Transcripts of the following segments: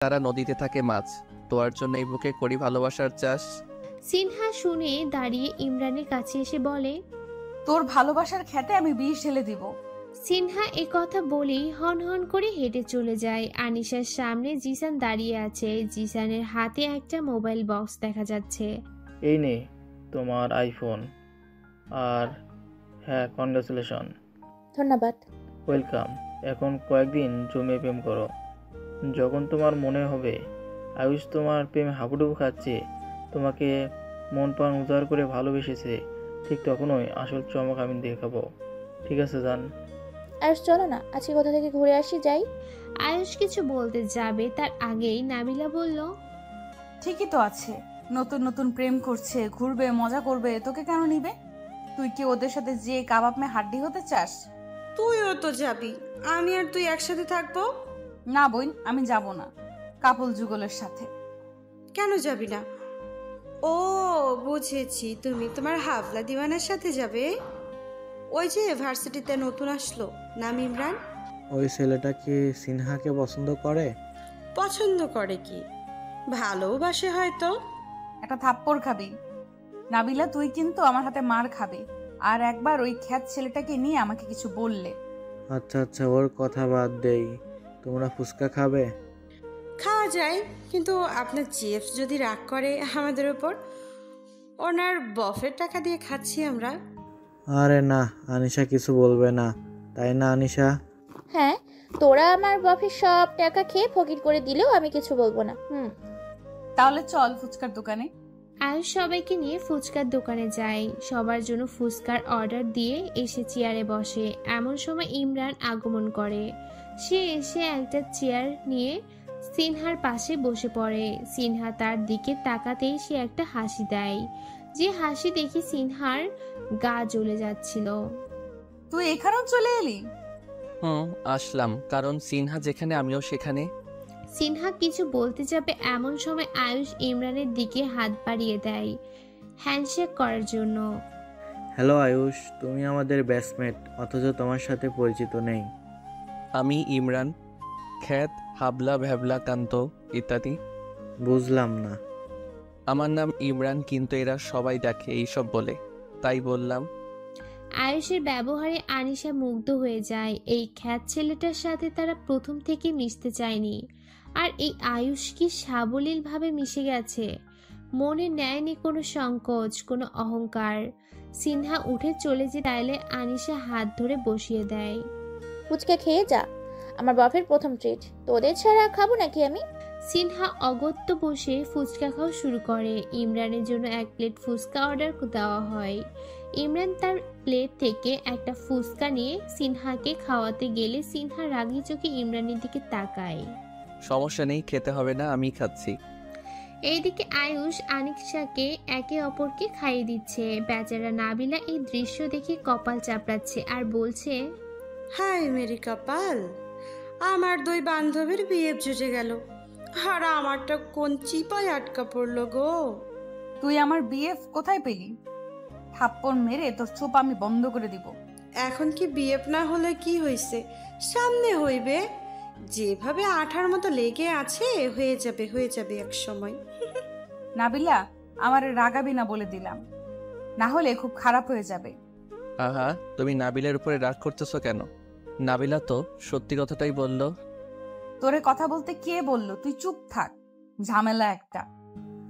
তারা নদীতে থাকে মাছ, তোয়ার জন্য এই বুকে করি ভালোবাসার চাষ। সিনহা শুনে দাঁড়িয়ে ইমরানের কাছে এসে বলে, তোর ভালোবাসার খেতে আমি বিষ ঢেলে দিব। সিনহা এ কথা বলেই হন হন করে হেঁটে চলে যায়। আনিশার সামনে জিসান দাঁড়িয়ে আছে। জিসানের হাতে একটা মোবাইল বক্স দেখা যাচ্ছে। এই নে তোমার আইফোন। আর হ্যাঁ, কনগ্রাচুলেশন। ধন্যবাদ। ওয়েলকাম। এখন কয়েকদিন জমিয়ে প্রেম করো। যখন তোমার মনে হবে আয়ুষ তোমার প্রেমে হাবুডুবু খাচ্ছে, তোমাকে মন প্রাণ উজাড় করে ভালোবেসেছে, ঠিক তখনই আসল চমক আমি দেখাবো। ঠিক আছে জান? আয়ুষ চলো না, আজকে কোথা থেকে ঘুরে আসি, যাই। আয়ুষ কিছু বলতে যাবে তার আগেই নাবিলা বলল, ঠিকই তো আছে, নতুন নতুন প্রেম করছে, ঘুরবে, মজা করবে, তোকে কেন নিবে? তুই কি ওদের সাথে যে কাবাব মে হাড্ডি হতে চাস? তুইও তো যাবি, আমি আর তুই একসাথে থাকবো। না বোন, আমি যাব না কাপল যুগলের সাথে। কেন যাবি না? ও বুঝেছি, তুমি তোমার হাবলা দিওয়ানার সাথে যাবে। ওই যে ভার্সিটিতে নতুন আসলো, নাম ইমরান। ওই ছেলেটা কি সিনহাকে পছন্দ করে? পছন্দ করে কি, ভালোবাসে হয়তো। একটা থাপ্পড় খাবি। নাবিলা, তুই কিন্তু আমার হাতে মার খাবি আর একবার ওই খ্যাত ছেলেটাকে নিয়ে আমাকে কিছু বললে। আচ্ছা আচ্ছা, ওর কথা বাদ দেই। তোমরা ফুচকা খাবে? খাওয়া যায়, কিন্তু আপনার জিএফ যদি রাগ করে আমাদের উপর, ওনার বফের টাকা দিয়ে খাচ্ছি আমরা। আরে না, আনিশা কিছু বলবে না, তাই না আনিশা? হ্যাঁ, তোরা আমার বাপের সব টাকা খেয়ে ফকির করে দিলেও আমি কিছু বলবো না। তাহলে চল ফুচকার দোকানে। আয়ুষ সবাইকে নিয়ে ফুচকার দোকানে যায়। সবার জন্য ফুচকার অর্ডার দিয়ে এসে চেয়ারে বসে। এমন সময় ইমরান আগমন করে। সে এসে একটা চেয়ার নিয়ে সিনহার পাশে বসে পড়ে। সিনহা তার দিকে তাকাতেই সে একটা হাসি দেয়, যে হাসি দেখে সিনহার গা জ্বলে যাচ্ছিল। তুই এখানেও চলে এলি? আসলাম, কারণ সিনহা যেখানে আমিও সেখানে। সিনহা কিছু বলতে যাবে এমন সময় আয়ুষ ইমরানের দিকে হাত বাড়িয়ে দেয় হ্যান্ডশেক করার জন্য। হ্যালো আয়ুষ, তুমি আমাদের ব্যাচমেট, অথচ তোমার সাথে পরিচিত নেই। আমি ইমরান, খ্যাত হাবলা ভ্যাবলা কান্ত ইত্যাদি। বুঝলাম না। আমার নাম ইমরান, কিন্তু এরা সবাই ডাকে এইসব বলে, তাই বললাম। আয়ুষের ব্যবহারে আনিশা মুগ্ধ হয়ে যায়। এই খ্যাত ছেলেটার সাথে তারা প্রথম থেকে মিশতে চায়নি, আর এই আয়ুষ কি সাবলীলভাবে মিশে গেছে। মনে নেয়নি কোনো সংকোচ, কোনো অহংকার। সিনহা উঠে চলে যে তাইলে আনিশা হাত ধরে বসিয়ে দেয়। ফুচকা খেয়ে যা, আমার বাপের প্রথম ট্রিট, তোদের ছাড়া খাবো নাকি আমি? সিনহা অগত্য বসে ফুচকা খাওয়া শুরু করে। ইমরানের জন্য এক প্লেট ফুচকা অর্ডার দেওয়া হয়। ইমরান তার প্লেট থেকে একটা ফুচকা নিয়ে সিনহাকে খাওয়াতে গেলে সিনহা রাগী চোখে ইমরানের দিকে তাকায়। সমস্যা নেই, খেতে হবে না, আমি খাচ্ছি। এইদিকে আয়ুষ আনিশাকে একে অপরকে খাইয়ে দিচ্ছে। বেচারা নাবিলা এই দৃশ্য দেখে কপাল চাপড়াচ্ছে আর বলছে, হাই মেরি কপাল, আমার দুই বান্ধবীর বিয়ে জুটে গেল, আর আমারটা কোন চিপায় আটকা পড়লো গো। তুই আমার বিএফ কোথায় পেলি? থাপ্পড় মেরে তোর চোপ আমি বন্ধ করে দিব। এখন কি বিএফ না হলে কি হয়েছে, সামনে হইবে। যেভাবে আঠার মতো লেগে আছে, হয়ে যাবে এক সময়। নাবিলা, আমার রাগাবি না বলে দিলাম, না হলে খুব খারাপ হয়ে যাবে। আহা, তুমি নাবিলার উপরে রাগ করতেছো কেন? নাবিলা তো সত্যি কথাটাই বলল। তোরে কথা বলতে কে বললো? তুই চুপ থাক, ঝামেলা একটা।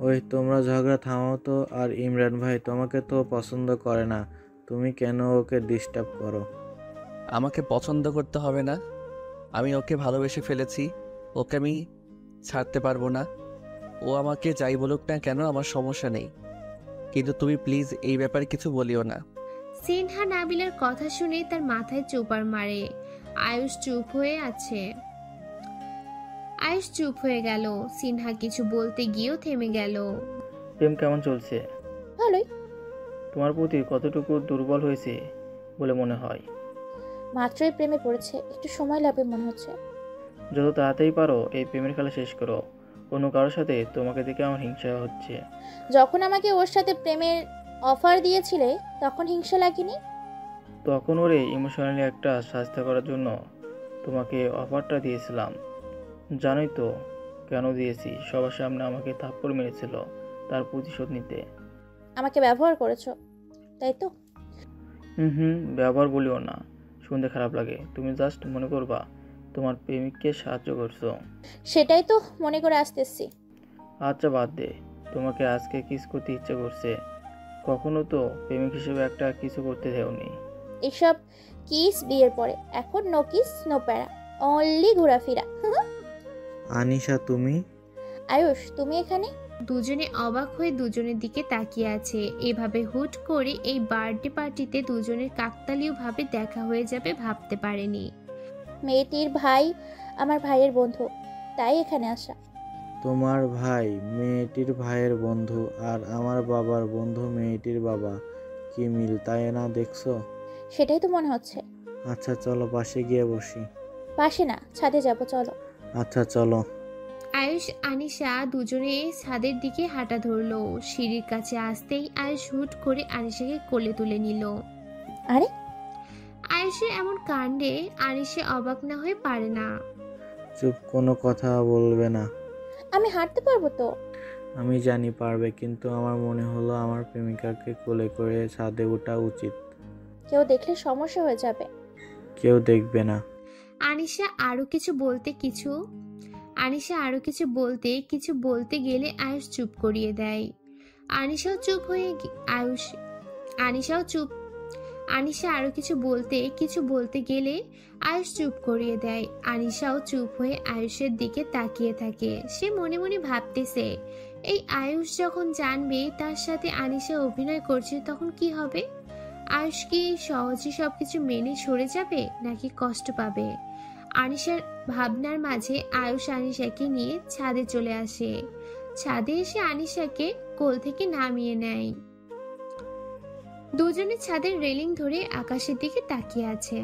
ওই তোমরা ঝগড়া থামাও তো। আর ইমরান ভাই তোমাকে তো পছন্দ করে না, তুমি কেন ওকে ডিস্টার্ব করো? আমাকে পছন্দ করতে হবে না, আমি ওকে ভালোবেসে ফেলেছি, ওকে আমি ছাড়তে পারবো না। ও আমাকে যাই বলুক না কেন, আমার সমস্যা নেই, কিন্তু তুমি প্লিজ এই ব্যাপারে কিছু বলিও না। সিনহা নাবিলার কথা শুনে তার মাথায় চোপার মারে। আয়ুষ চুপ হয়ে আছে। আয়ুষ চুপ হয়ে গেল। সিনহা কিছু বলতে গিয়েও থেমে গেল। প্রেম কেমন চলছে? ভালোই। তোমার প্রতি কতটুকু দুর্বল হয়েছে বলে মনে হয়? মাত্রই প্রেমে পড়েছে, একটু সময় লাগবে মনে হচ্ছে। যত তাড়াতাড়ি পারো এই প্রেমের খেলা শেষ করো। অন্য কারোর সাথে তোমাকে দেখে আমার হিংসা হচ্ছে। যখন আমাকে ওর সাথে প্রেমের অফার দিয়েছিলে তখন হিংসা লাগেনি? তখন ওরে ইমোশনালি একটা শাস্তি করার জন্য তোমাকে অফারটা দিয়েছিলাম। জানোই তো কেন দিয়েছি? সবার সামনে আমাকে থাপ্পড় মেরেছিল, তার প্রতিশোধ নিতে। আমাকে ব্যবহার করেছো, তাই তো? ব্যবহার বলিও না, শুনতে খারাপ লাগে। তুমি জাস্ট মনে করবা তোমার প্রেমিককে সাহায্য করছো। সেটাই তো মনে করে আসতেছি। আচ্ছা বাদ দে, তোমাকে আজকে কিস করতে ইচ্ছে করছে। কখনো তো প্রেমিক হিসেবে একটা কিছু করতে দেওনি। এসব কিস বিয়ের পরে, এখন নো কিস নো প্যারা, অনলি ঘোরাফেরা। আনিশা তুমি? আয়ুষ, তুমি এখানে? দুজনে অবাক হয়ে দুজনের দিকে তাকিয়ে আছে। এভাবে হুট করে এই বার্থডে পার্টিতে দুজনের কাকতালীয়ভাবে দেখা হয়ে যাবে ভাবতে পারেনি। মেয়েটির ভাই আমার ভাইয়ের বন্ধু, তাই এখানে আসা। তোমার ভাই মেয়েটির ভাইয়ের বন্ধু, আর আমার বাবার বন্ধু মেয়েটির বাবা, কি মিল তাই না দেখছো? সেটাই তো মনে হচ্ছে। আচ্ছা চলো পাশে গিয়ে বসি। পাশে না, ছাদে যাব, চলো। আচ্ছা চলো। আয়ুষ আনিশা দুজনে ছাদের দিকে হাঁটা ধরলো। সিঁড়ির কাছে আসতেই আয়ুষ হুট করে আনিশাকে কোলে তুলে নিল। আরে আয়ুষের এমন কাণ্ডে আনিশা অবাক না হয়ে পারে না। চুপ, কোনো কথা বলবে না। আমি হাঁটতে পারবো তো? আমি জানি পারবে, কিন্তু আমার মনে হলো আমার প্রেমিকাকে কোলে করে ছাদে ওঠা উচিত। কেউ দেখলে সমস্যা হয়ে যাবে। কেউ দেখবে না। আনিশা আরো কিছু বলতে গেলে আয়ুষ চুপ করিয়ে দেয়। আনিশা আরো কিছু বলতে গেলে আয়ুষ চুপ করিয়ে দেয়। আনিশাও চুপ হয়ে আয়ুষের দিকে তাকিয়ে থাকে। সে মনে মনে ভাবতেছে, এই আয়ুষ যখন জানবে তার সাথে আনিশা অভিনয় করছে তখন কি হবে? আয়ুষ কি সহজে সবকিছু মেনে সরে যাবে নাকি কষ্ট পাবে? আনিশার ভাবনার মাঝে আয়ুষ আনিশাকে নিয়ে ছাদে চলে আসে। ছাদে এসে আনিশাকে কোল থেকে নামিয়ে নেয়। দুজনে ছাদের রেলিং ধরে আকাশের দিকে তাকিয়ে আছে।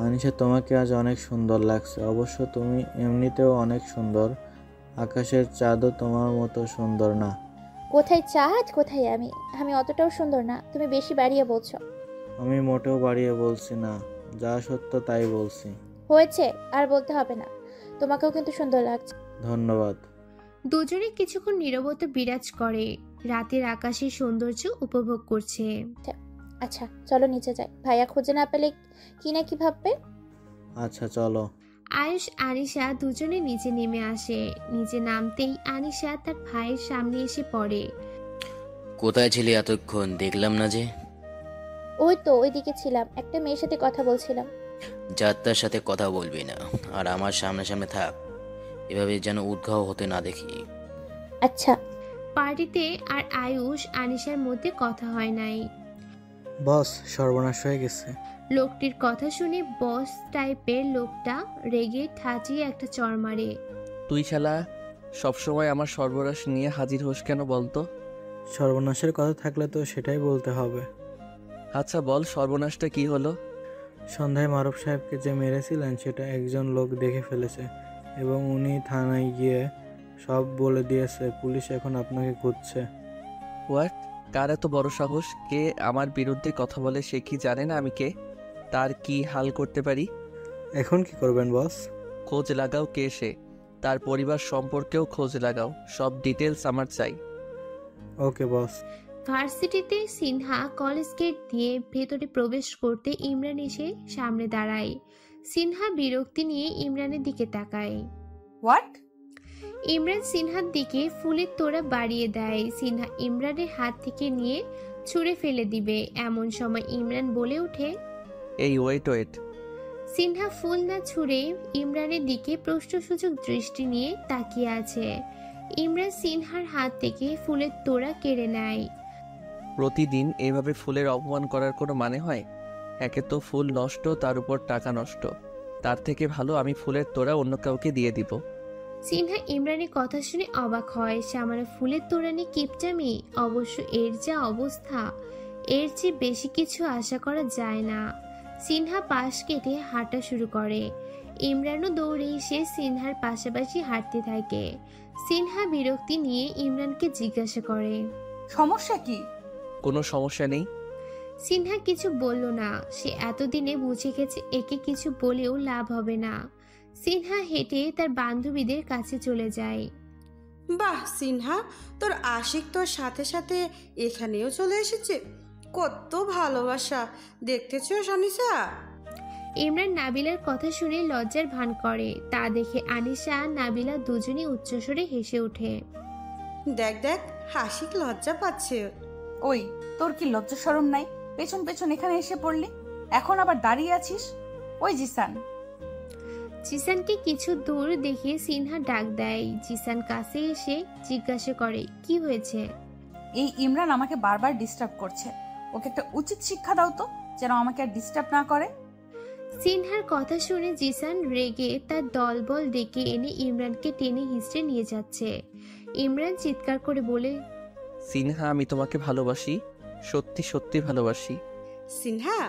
আনিশা তোমাকে আজ অনেক সুন্দর লাগছে। অবশ্য তুমি এমনিতেও অনেক সুন্দর। আকাশের চাঁদও তোমার মতো সুন্দর না। কোথায় চাঁদ, কোথায় আমি? আমি অতটাও সুন্দর না, তুমি বেশি বাড়িয়ে বলছো। আমি মোটেও বাড়িয়ে বলছি না, যা সত্য তাই বলছি। হয়েছে, আর বলতে হবে না। তোমাকেও কিন্তু সুন্দর লাগছে। ধন্যবাদ। দুজনে কিছুক্ষণ নীরবতা বিরাজ করে, রাতের আকাশের সৌন্দর্য উপভোগ করছে। আচ্ছা চলো নিচে যাই, ভাইয়া খুঁজে না পেলে কি না কি ভাববে। আচ্ছা চলো। আয়ুষ আনিশা দুজনে নিচে নেমে আসে। নিচে নামতেই আনিশা তার ভাইয়ের সামনে এসে পড়ে। কোথায় ছিলি এতক্ষণ? দেখলাম না যে। ওই তো ওইদিকে ছিলাম, একটা মেয়ের সাথে কথা বলছিলাম। যাত্রার সাথে কথা বলবি না, আর আমার সামনে সামনে থাক, এভাবে যেন উদ্ঘাও হতে না দেখি। আচ্ছা। পার্টিতে আর আয়ুষ আনিশার মধ্যে কথা হয় নাই। বস, সর্বনাশ হয়ে গেছে। লোকটির কথা শুনে বস টাইপের লোকটা রেগে ঠাচিয়ে একটা চড় মারে। তুই শালা সবসময় আমার সর্বনাশ নিয়ে হাজির হোস কেন বলতো? সর্বনাশের কথা থাকলে তো সেটাই বলতে হবে। আচ্ছা বল, সর্বনাশটা কি হলো? সন্ধ্যায় মারুফ সাহেবকে যে মেরেছিলেন সেটা একজন লোক দেখে ফেলেছে, এবং উনি থানায় গিয়ে সব বলে দিয়েছে। পুলিশ এখন আপনাকে খুঁজছে। হোয়াট? কার এত বড় সাহস? কে আমার বিরুদ্ধে কথা বলে? সে কি জানে না আমি কে? তার কি হাল করতে পারি? এখন কি করবেন বস? খোঁজ লাগাও কে সে, তার পরিবার সম্পর্কেও খোঁজ লাগাও, সব ডিটেলস আমার চাই। ওকে বস। ভার্সিটিতে সিনহা কলেজ গেট দিয়ে ভেতরে প্রবেশ করতে ইমরান এসে সামনে দাঁড়ায়। সিনহা বিরক্তি নিয়ে ইমরানের দিকে তাকায়। হোয়াট? ইমরান সিনহার দিকে ফুলের তোড়া বাড়িয়ে দেয়। সিনহা ইমরানের হাত থেকে নিয়ে ছুঁড়ে ফেলে দিবে, এমন সময় ইমরান বলে ওঠে, এই ওয়েট। সিনহা ফুল না ছুঁড়ে ইমরানের দিকে প্রশ্নসূচক দৃষ্টি নিয়ে তাকিয়ে আছে। ইমরান সিনহার হাত থেকে ফুলের তোড়া কেড়ে নেয়। প্রতিদিন এভাবে ফুলের অপমান করার কোনো মানে হয়? একে তো ফুল নষ্ট, তার উপর টাকা নষ্ট। তার থেকে ভালো আমি ফুলের তোড়া অন্য কাউকে দিয়ে দিব। সিনহা ইমরানের কথা শুনে অবাক হয়। সামান্য ফুলের তোড়া নিয়ে কিপটামি? অবশ্য এর যা অবস্থা, এর চেয়ে বেশি কিছু আশা করা যায় না। সিনহা পাশ কেটে হাঁটা শুরু করে। ইমরানও দৌড়ে এসে সিনহার পাশাপাশি হাঁটতে থাকে। সিনহা বিরক্তি নিয়ে ইমরানকে জিজ্ঞাসা করে, সমস্যা কি? কোনো সমস্যা নেই। সিনহা কিছু বলল না। সে এতদিনে বুঝে গেছে একে কিছু বলেও লাভ হবে না। সিনহা হেঁটে তার বান্ধবীদের কাছে চলে যায়। বাহ সিনহা, তোর আশিক তোর সাথে সাথে এখানেও চলে এসেছে। কত ভালোবাসা, দেখতেছো আনিসা? ইমরান নাবিলার কথা শুনে লজ্জার ভান করে। তা দেখে আনিশা আর নাবিলা দুজনেই উচ্চস্বরে হেসে ওঠে। দেখ দেখ, আশিক লজ্জা পাচ্ছে। ওই, তোর কি লজ্জা শরম নাই? পেছন পেছন এখানে এসে পড়লি, এখন আবার দাঁড়িয়ে আছিস? ওই জিসান। জিসানকে কিছু দূর দেখে সিনহা ডাক দেয়। জিসান কাছে এসে জিজ্ঞাসা করে, কি হয়েছে? এই ইমরান আমাকে বারবার ডিস্টার্ব করছে, ওকে একটা উচিত শিক্ষা দাও তো, যেন আমাকে আর ডিস্টার্ব না করে। সিনহার কথা শুনে জিসান রেগে তার দলবল ডেকে এনে ইমরানকে টেনে হিঁচড়ে নিয়ে যাচ্ছে। ইমরান চিৎকার করে বলে, সিনহা, আমি তোমাকে ভালোবাসি, সত্যি সত্যি ভালোবাসি। সিনহা,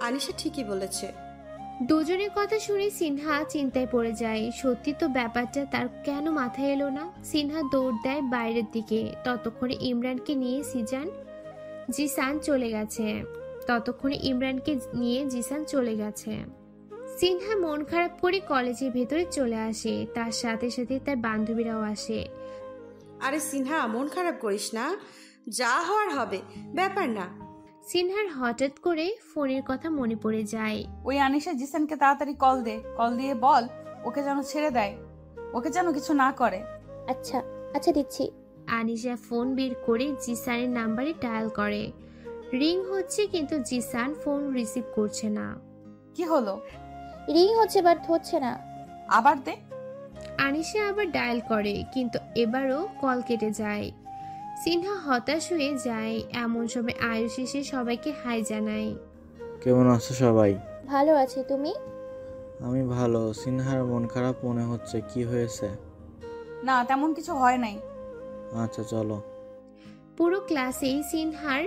আনিসা ঠিকই বলেছে। দুজনের কথা শুনে সিনহা চিন্তায় পড়ে যায়। সত্যি তো ব্যাপারটা তার কেন মাথায় এলো না? সিনহা দৌড় দেয় বাইরের দিকে। ততক্ষণে ইমরানকে নিয়ে জিসান চলে গেছে। সিনহা মন খারাপ করে কলেজের ভেতরে চলে আসে। তার সাথে সাথে তার বান্ধবীরাও আসে। আরে সিনহা, মন খারাপ করিস না, যা হওয়ার হবে, ব্যাপার না। সিনহার হঠাৎ করে ফোনের কথা মনে পড়ে যায়। ওই আনিশা জিসানকে তাড়াতাড়ি কল দে, কল দিয়ে বল ওকে যেন ছেড়ে দেয়, ওকে যেন কিছু না করে। আচ্ছা আচ্ছা দিচ্ছি। আনিশা ফোন বের করে জিসানের নাম্বারে ডায়াল করে। রিং হচ্ছে কিন্তু জিসান ফোন রিসিভ করছে না। কি হলো? রিং হচ্ছে বাট হচ্ছে না। আবার দে। আনিশা আবার ডায়াল করে, কিন্তু এবারও কল কেটে যায়। সিনহা হতাশ হয়ে যায়। এমন সময় আয়ুষ এসে সবাইকে হাই জানায়। কেমন আছো সবাই? ভালো আছি, তুমি? আমি ভালো। সিনহার মন খারাপ মনে হচ্ছে, কি হয়েছে? না, তেমন কিছু হয় নাই। আচ্ছা চলো। পুরো ক্লাসেই সিনহার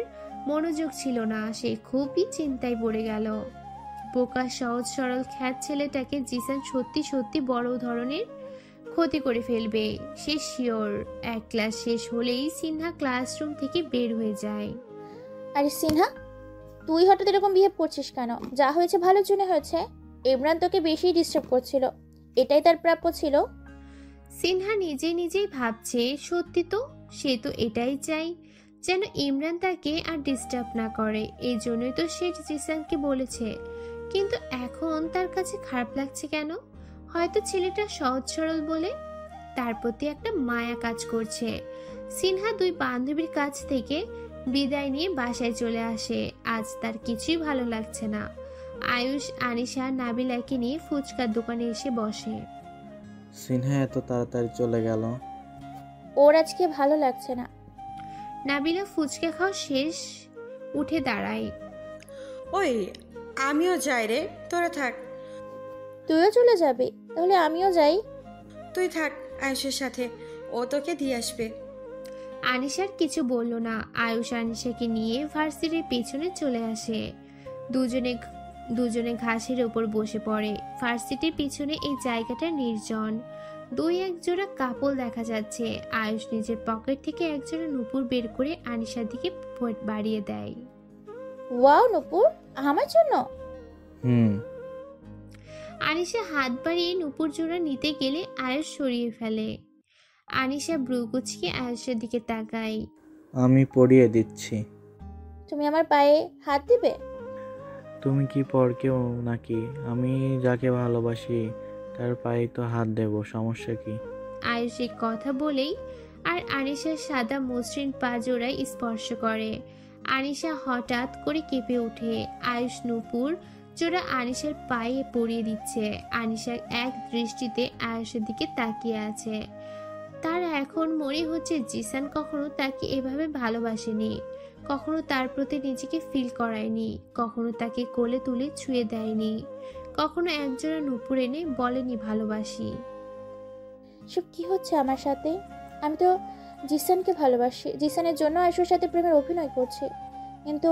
মনোযোগ ছিল না। সে খুবই চিন্তায় পড়ে গেল। বোকা সহজ সরল খ্যাত ছেলেটাকে জিসান সত্যি সত্যি বড় ধরনের ক্ষতি করে ফেলবে, সে শিওর। এক ক্লাস শেষ হলেই সিনহা ক্লাসরুম থেকে বের হয়ে যায়। আরে সিনহা, তুই হঠাৎ এরকম বিহেভ করছিস কেন? যা হয়েছে ভালোর জন্য হয়েছে। ইমরান তোকে বেশি ডিস্টার্ব করছিল, এটাই তার প্রাপ্য ছিল। সিনহা নিজেই ভাবছে, সত্যি তো, সে তো এটাই চাই, যেন ইমরান তাকে আর ডিস্টার্ব না করে। এই জন্যই তো সে জিসানকে বলেছে। কিন্তু এখন তার কাছে খারাপ লাগছে কেন? হয়তো ছেলেটা সহজ সরল বলে তার প্রতি একটা মায়া কাজ করছে। সিনহা দুই বান্ধবীর কাছ থেকে বিদায় নিয়ে বাসায় চলে আসে। আজ তার কিছুই ভালো লাগছে না। আয়ুষ, আনিশা, নাবিলাকে নিয়ে ফুচকার দোকানে এসে বসে। সিনহা এত তাড়াতাড়ি চলে গেল? ওর আজকে ভালো লাগছে না। নাবিলা ফুচকা খাওয়া শেষ উঠে দাঁড়ায়। ওই, আমিও যাই রে, তোরা থাক। তুইও চলে যাবি? তাহলে আমিও যাই। তুই থাক আয়ুষের সাথে, ও তোকে দিয়ে আসবে। আনিশার কিছু বলল না। আয়ুষ আনিশাকে নিয়ে ভার্সিটির পেছনে চলে আসে। দুজনে ঘাসের উপর বসে পড়ে। ভার্সিটির পিছনে এই জায়গাটা নির্জন। দুই এক জোড়া কাপড় দেখা যাচ্ছে। আয়ুষ নিজের পকেট থেকে একজোড়া নুপুর বের করে আনিশার দিকে বাড়িয়ে দেয়। ওয়াও, নুপুর আমার জন্য? আনিশা হাত বাড়িয়ে নুপুর জোড়া নিতে গেলে আয়ুষ সরিয়ে ফেলে। আনিশা ব্রু কুচকে আয়ুষের দিকে তাকায়। আমি পরিয়ে দিচ্ছি। তুমি আমার পায়ে হাত দিবে? তুমি কি পর কেউ নাকি? আমি যাকে ভালোবাসি তার পায়ে তো হাত দেব, সমস্যা কি? আয়ুষ কথা বলেই আর আনিশার সাদা মসৃণ পা জোড়ায় স্পর্শ করে। আনিশা হঠাৎ করে কেঁপে ওঠে। আয়ুষ নুপুর জোড়া আনিশার পায়ে পরিয়ে দিচ্ছে। আনিশা এক দৃষ্টিতে আয়ুষের দিকে তাকিয়ে আছে। তার এখন মনে হচ্ছে জিসান কখনো তাকে এভাবে ভালোবাসেনি, কখনো তার প্রতি নিজেকে ফিল করায়নি, কখনো তাকে কোলে তুলে ছুঁয়ে দেয়নি, কখনো একজোড়া নুপুর এনে বলেনি ভালোবাসি। সব কি হচ্ছে আমার সাথে? আমি তো জিসানকে ভালোবাসি, জিসানের জন্য আয়ুষের সাথে প্রেমের অভিনয় করছি, কিন্তু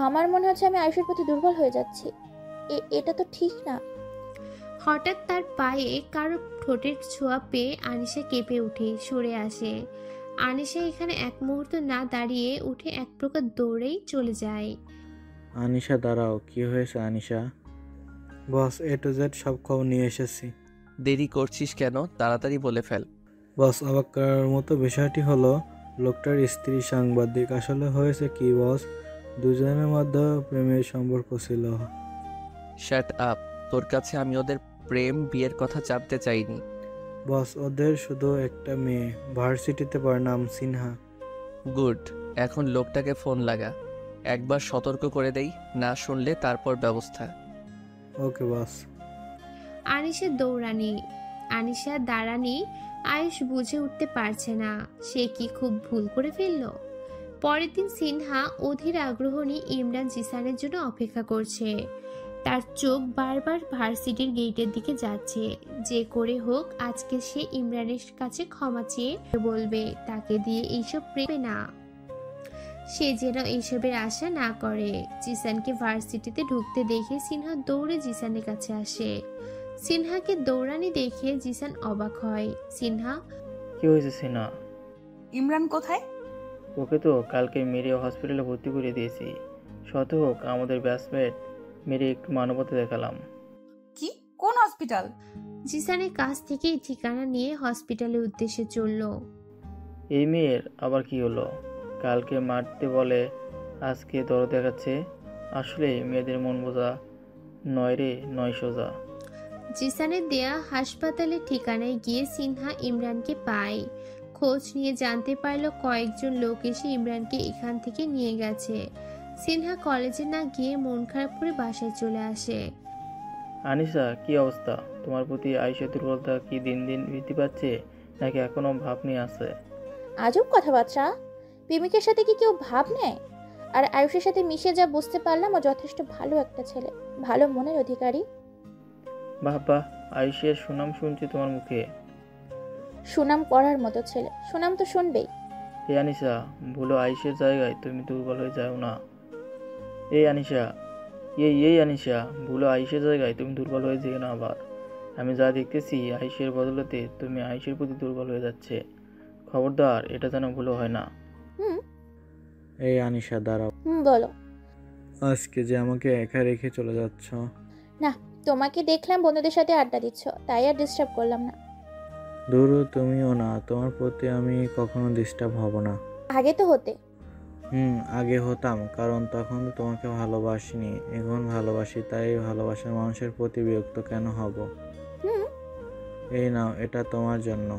আমার মনে হচ্ছে আমি আয়ুষের প্রতি দুর্বল হয়ে যাচ্ছি। এটা তো ঠিক না। হঠাৎ তার পায়ে কারো ঠোঁটের ছোঁয়া পেয়ে আনিশা কেঁপে উঠে সরে আসে। আনিশা এখানে এক মুহূর্ত না দাঁড়িয়ে উঠে এক প্রকার দৌড়েই চলে যায়। আনিশা দাঁড়াও, কি হয়েছে আনিশা? বস, A to Z সব খবর নিয়ে এসেছি। দেরি করছিস কেন? তাড়াতাড়ি বলে ফেল। বস, অবাক করার মতো বিষয়টি হলো লোকটার স্ত্রী সাংবাদিক। আসলে হয়েছে কি বস, দুজনের মধ্যে প্রেমের সম্পর্ক ছিল। Shut up. তোর কাছে আমি ওদের প্রেম বিয়ের কথা জানতে চাইনি। বস, ওদের শুধু একটা মেয়ে, ভার্সিটিতে পড়ে, নাম সিনহা। গুড। এখন লোকটাকে ফোন লাগা, একবার সতর্ক করে দেই, না শুনলে তারপর ব্যবস্থা। ওকে বস। আনিসের দৌড়ানি, আনিশার দাঁড়ানি আয়ুষ বুঝে উঠতে পারছে না সে কি খুব ভুল করে ফেলল। পরের দিন সিনহা অধীর আগ্রহ নিয়ে ইমরান জিসানের জন্য অপেক্ষা করছে। তার চোখ বারবার ভার্সিটির গেটের দিকে যাচ্ছে। যে করে হোক আজকে সে ইমরানের কাছে ক্ষমা চেয়ে বলবে, তাকে দিয়ে এইসব প্রেমে না। সে যেন এইসবের আশা না করে। জিসানকে ভার্সিটিতে ঢুকতে দেখে সিনহা দৌড়ে জিসানের কাছে আসে। সিনহাকে দৌড়ানি দেখে জিসান অবাক হয়। সিনহা, কি হয়েছে সিনা? ইমরান কোথায়? ওকে তো কালকে মেরে হসপিটালে ভর্তি করে দিয়েছি। শত হোক আমাদের ব্যাচমেট, মেরে একটু মানবতা দেখালাম। কি? কোন হসপিটাল? জিসানের কাছ থেকে ঠিকানা নিয়ে হসপিটালের উদ্দেশ্যে চলল। এই মেয়ের আবার কি হলো? কালকে মারতে বলে আজকে দরদ দেখাচ্ছে। আসলে মেয়েদের মন বোঝা নয় রে, নয় সোজা। জিসানের দেয়া হাসপাতালের ঠিকানায় গিয়ে সিনহা ইমরানকে পায়। খোঁজ নিয়ে জানতে পারল কয়েকজন লোক এসে ইমরানকে এখান থেকে নিয়ে গেছে। সিনহা কলেজে না গিয়ে মন খারাপ করে বাসায় চলে আসে। আনিশা, কি অবস্থা? তোমার প্রতি আয়েশার দুর্বলতা কি দিন দিন বৃদ্ধি পাচ্ছে, নাকি এখনো ভাব নিয়ে আছে? আজব কথাবার্তা। প্রেমিকের সাথে কি কেউ ভাব নেয়? আর আয়ুষের সাথে মিশে যা বুঝতে পারলাম, ও যথেষ্ট ভালো একটা ছেলে, ভালো মনের অধিকারী। বাহ বাহ, আয়েশের সুনাম শুনছি তোমার মুখে। সুনাম করার মতো ছেলে, সুনাম তো শুনবেই। এই আনিশা, ভুলো আয়েশের জায়গায় তুমি দুর্বল হয়ে যাও না। এই আনিশা, এই আনিশা, ভুলো আয়েশের জায়গায় তুমি দুর্বল হয়ে যেও না আবার। আমি যা দেখতেছি আয়েশের বদলতে তুমি আয়েশের প্রতি দুর্বল হয়ে যাচ্ছে। খবরদার, এটা যেন ভুলো হয় না। হুম এই আনিশা, দাঁড়াও। বলো। আজকে যে আমাকে একা রেখে চলে যাচ্ছ? না, তোমাকে দেখলাম বন্ধুদের সাথে আড্ডা দিচ্ছ, তাই আর ডিস্টার্ব করলাম না। ধরো, তুমিও না, তোমার প্রতি আমি কখনো ডিস্টার্ব হব না। আগে তো হতে। আগে হতাম, কারণ তখন তো তোমাকে ভালোবাসিনি, এখন ভালোবাসি, তাই ভালোবাসার মানুষের প্রতি বিরক্ত কেন হব? হুম এই নাও, এটা তোমার জন্য।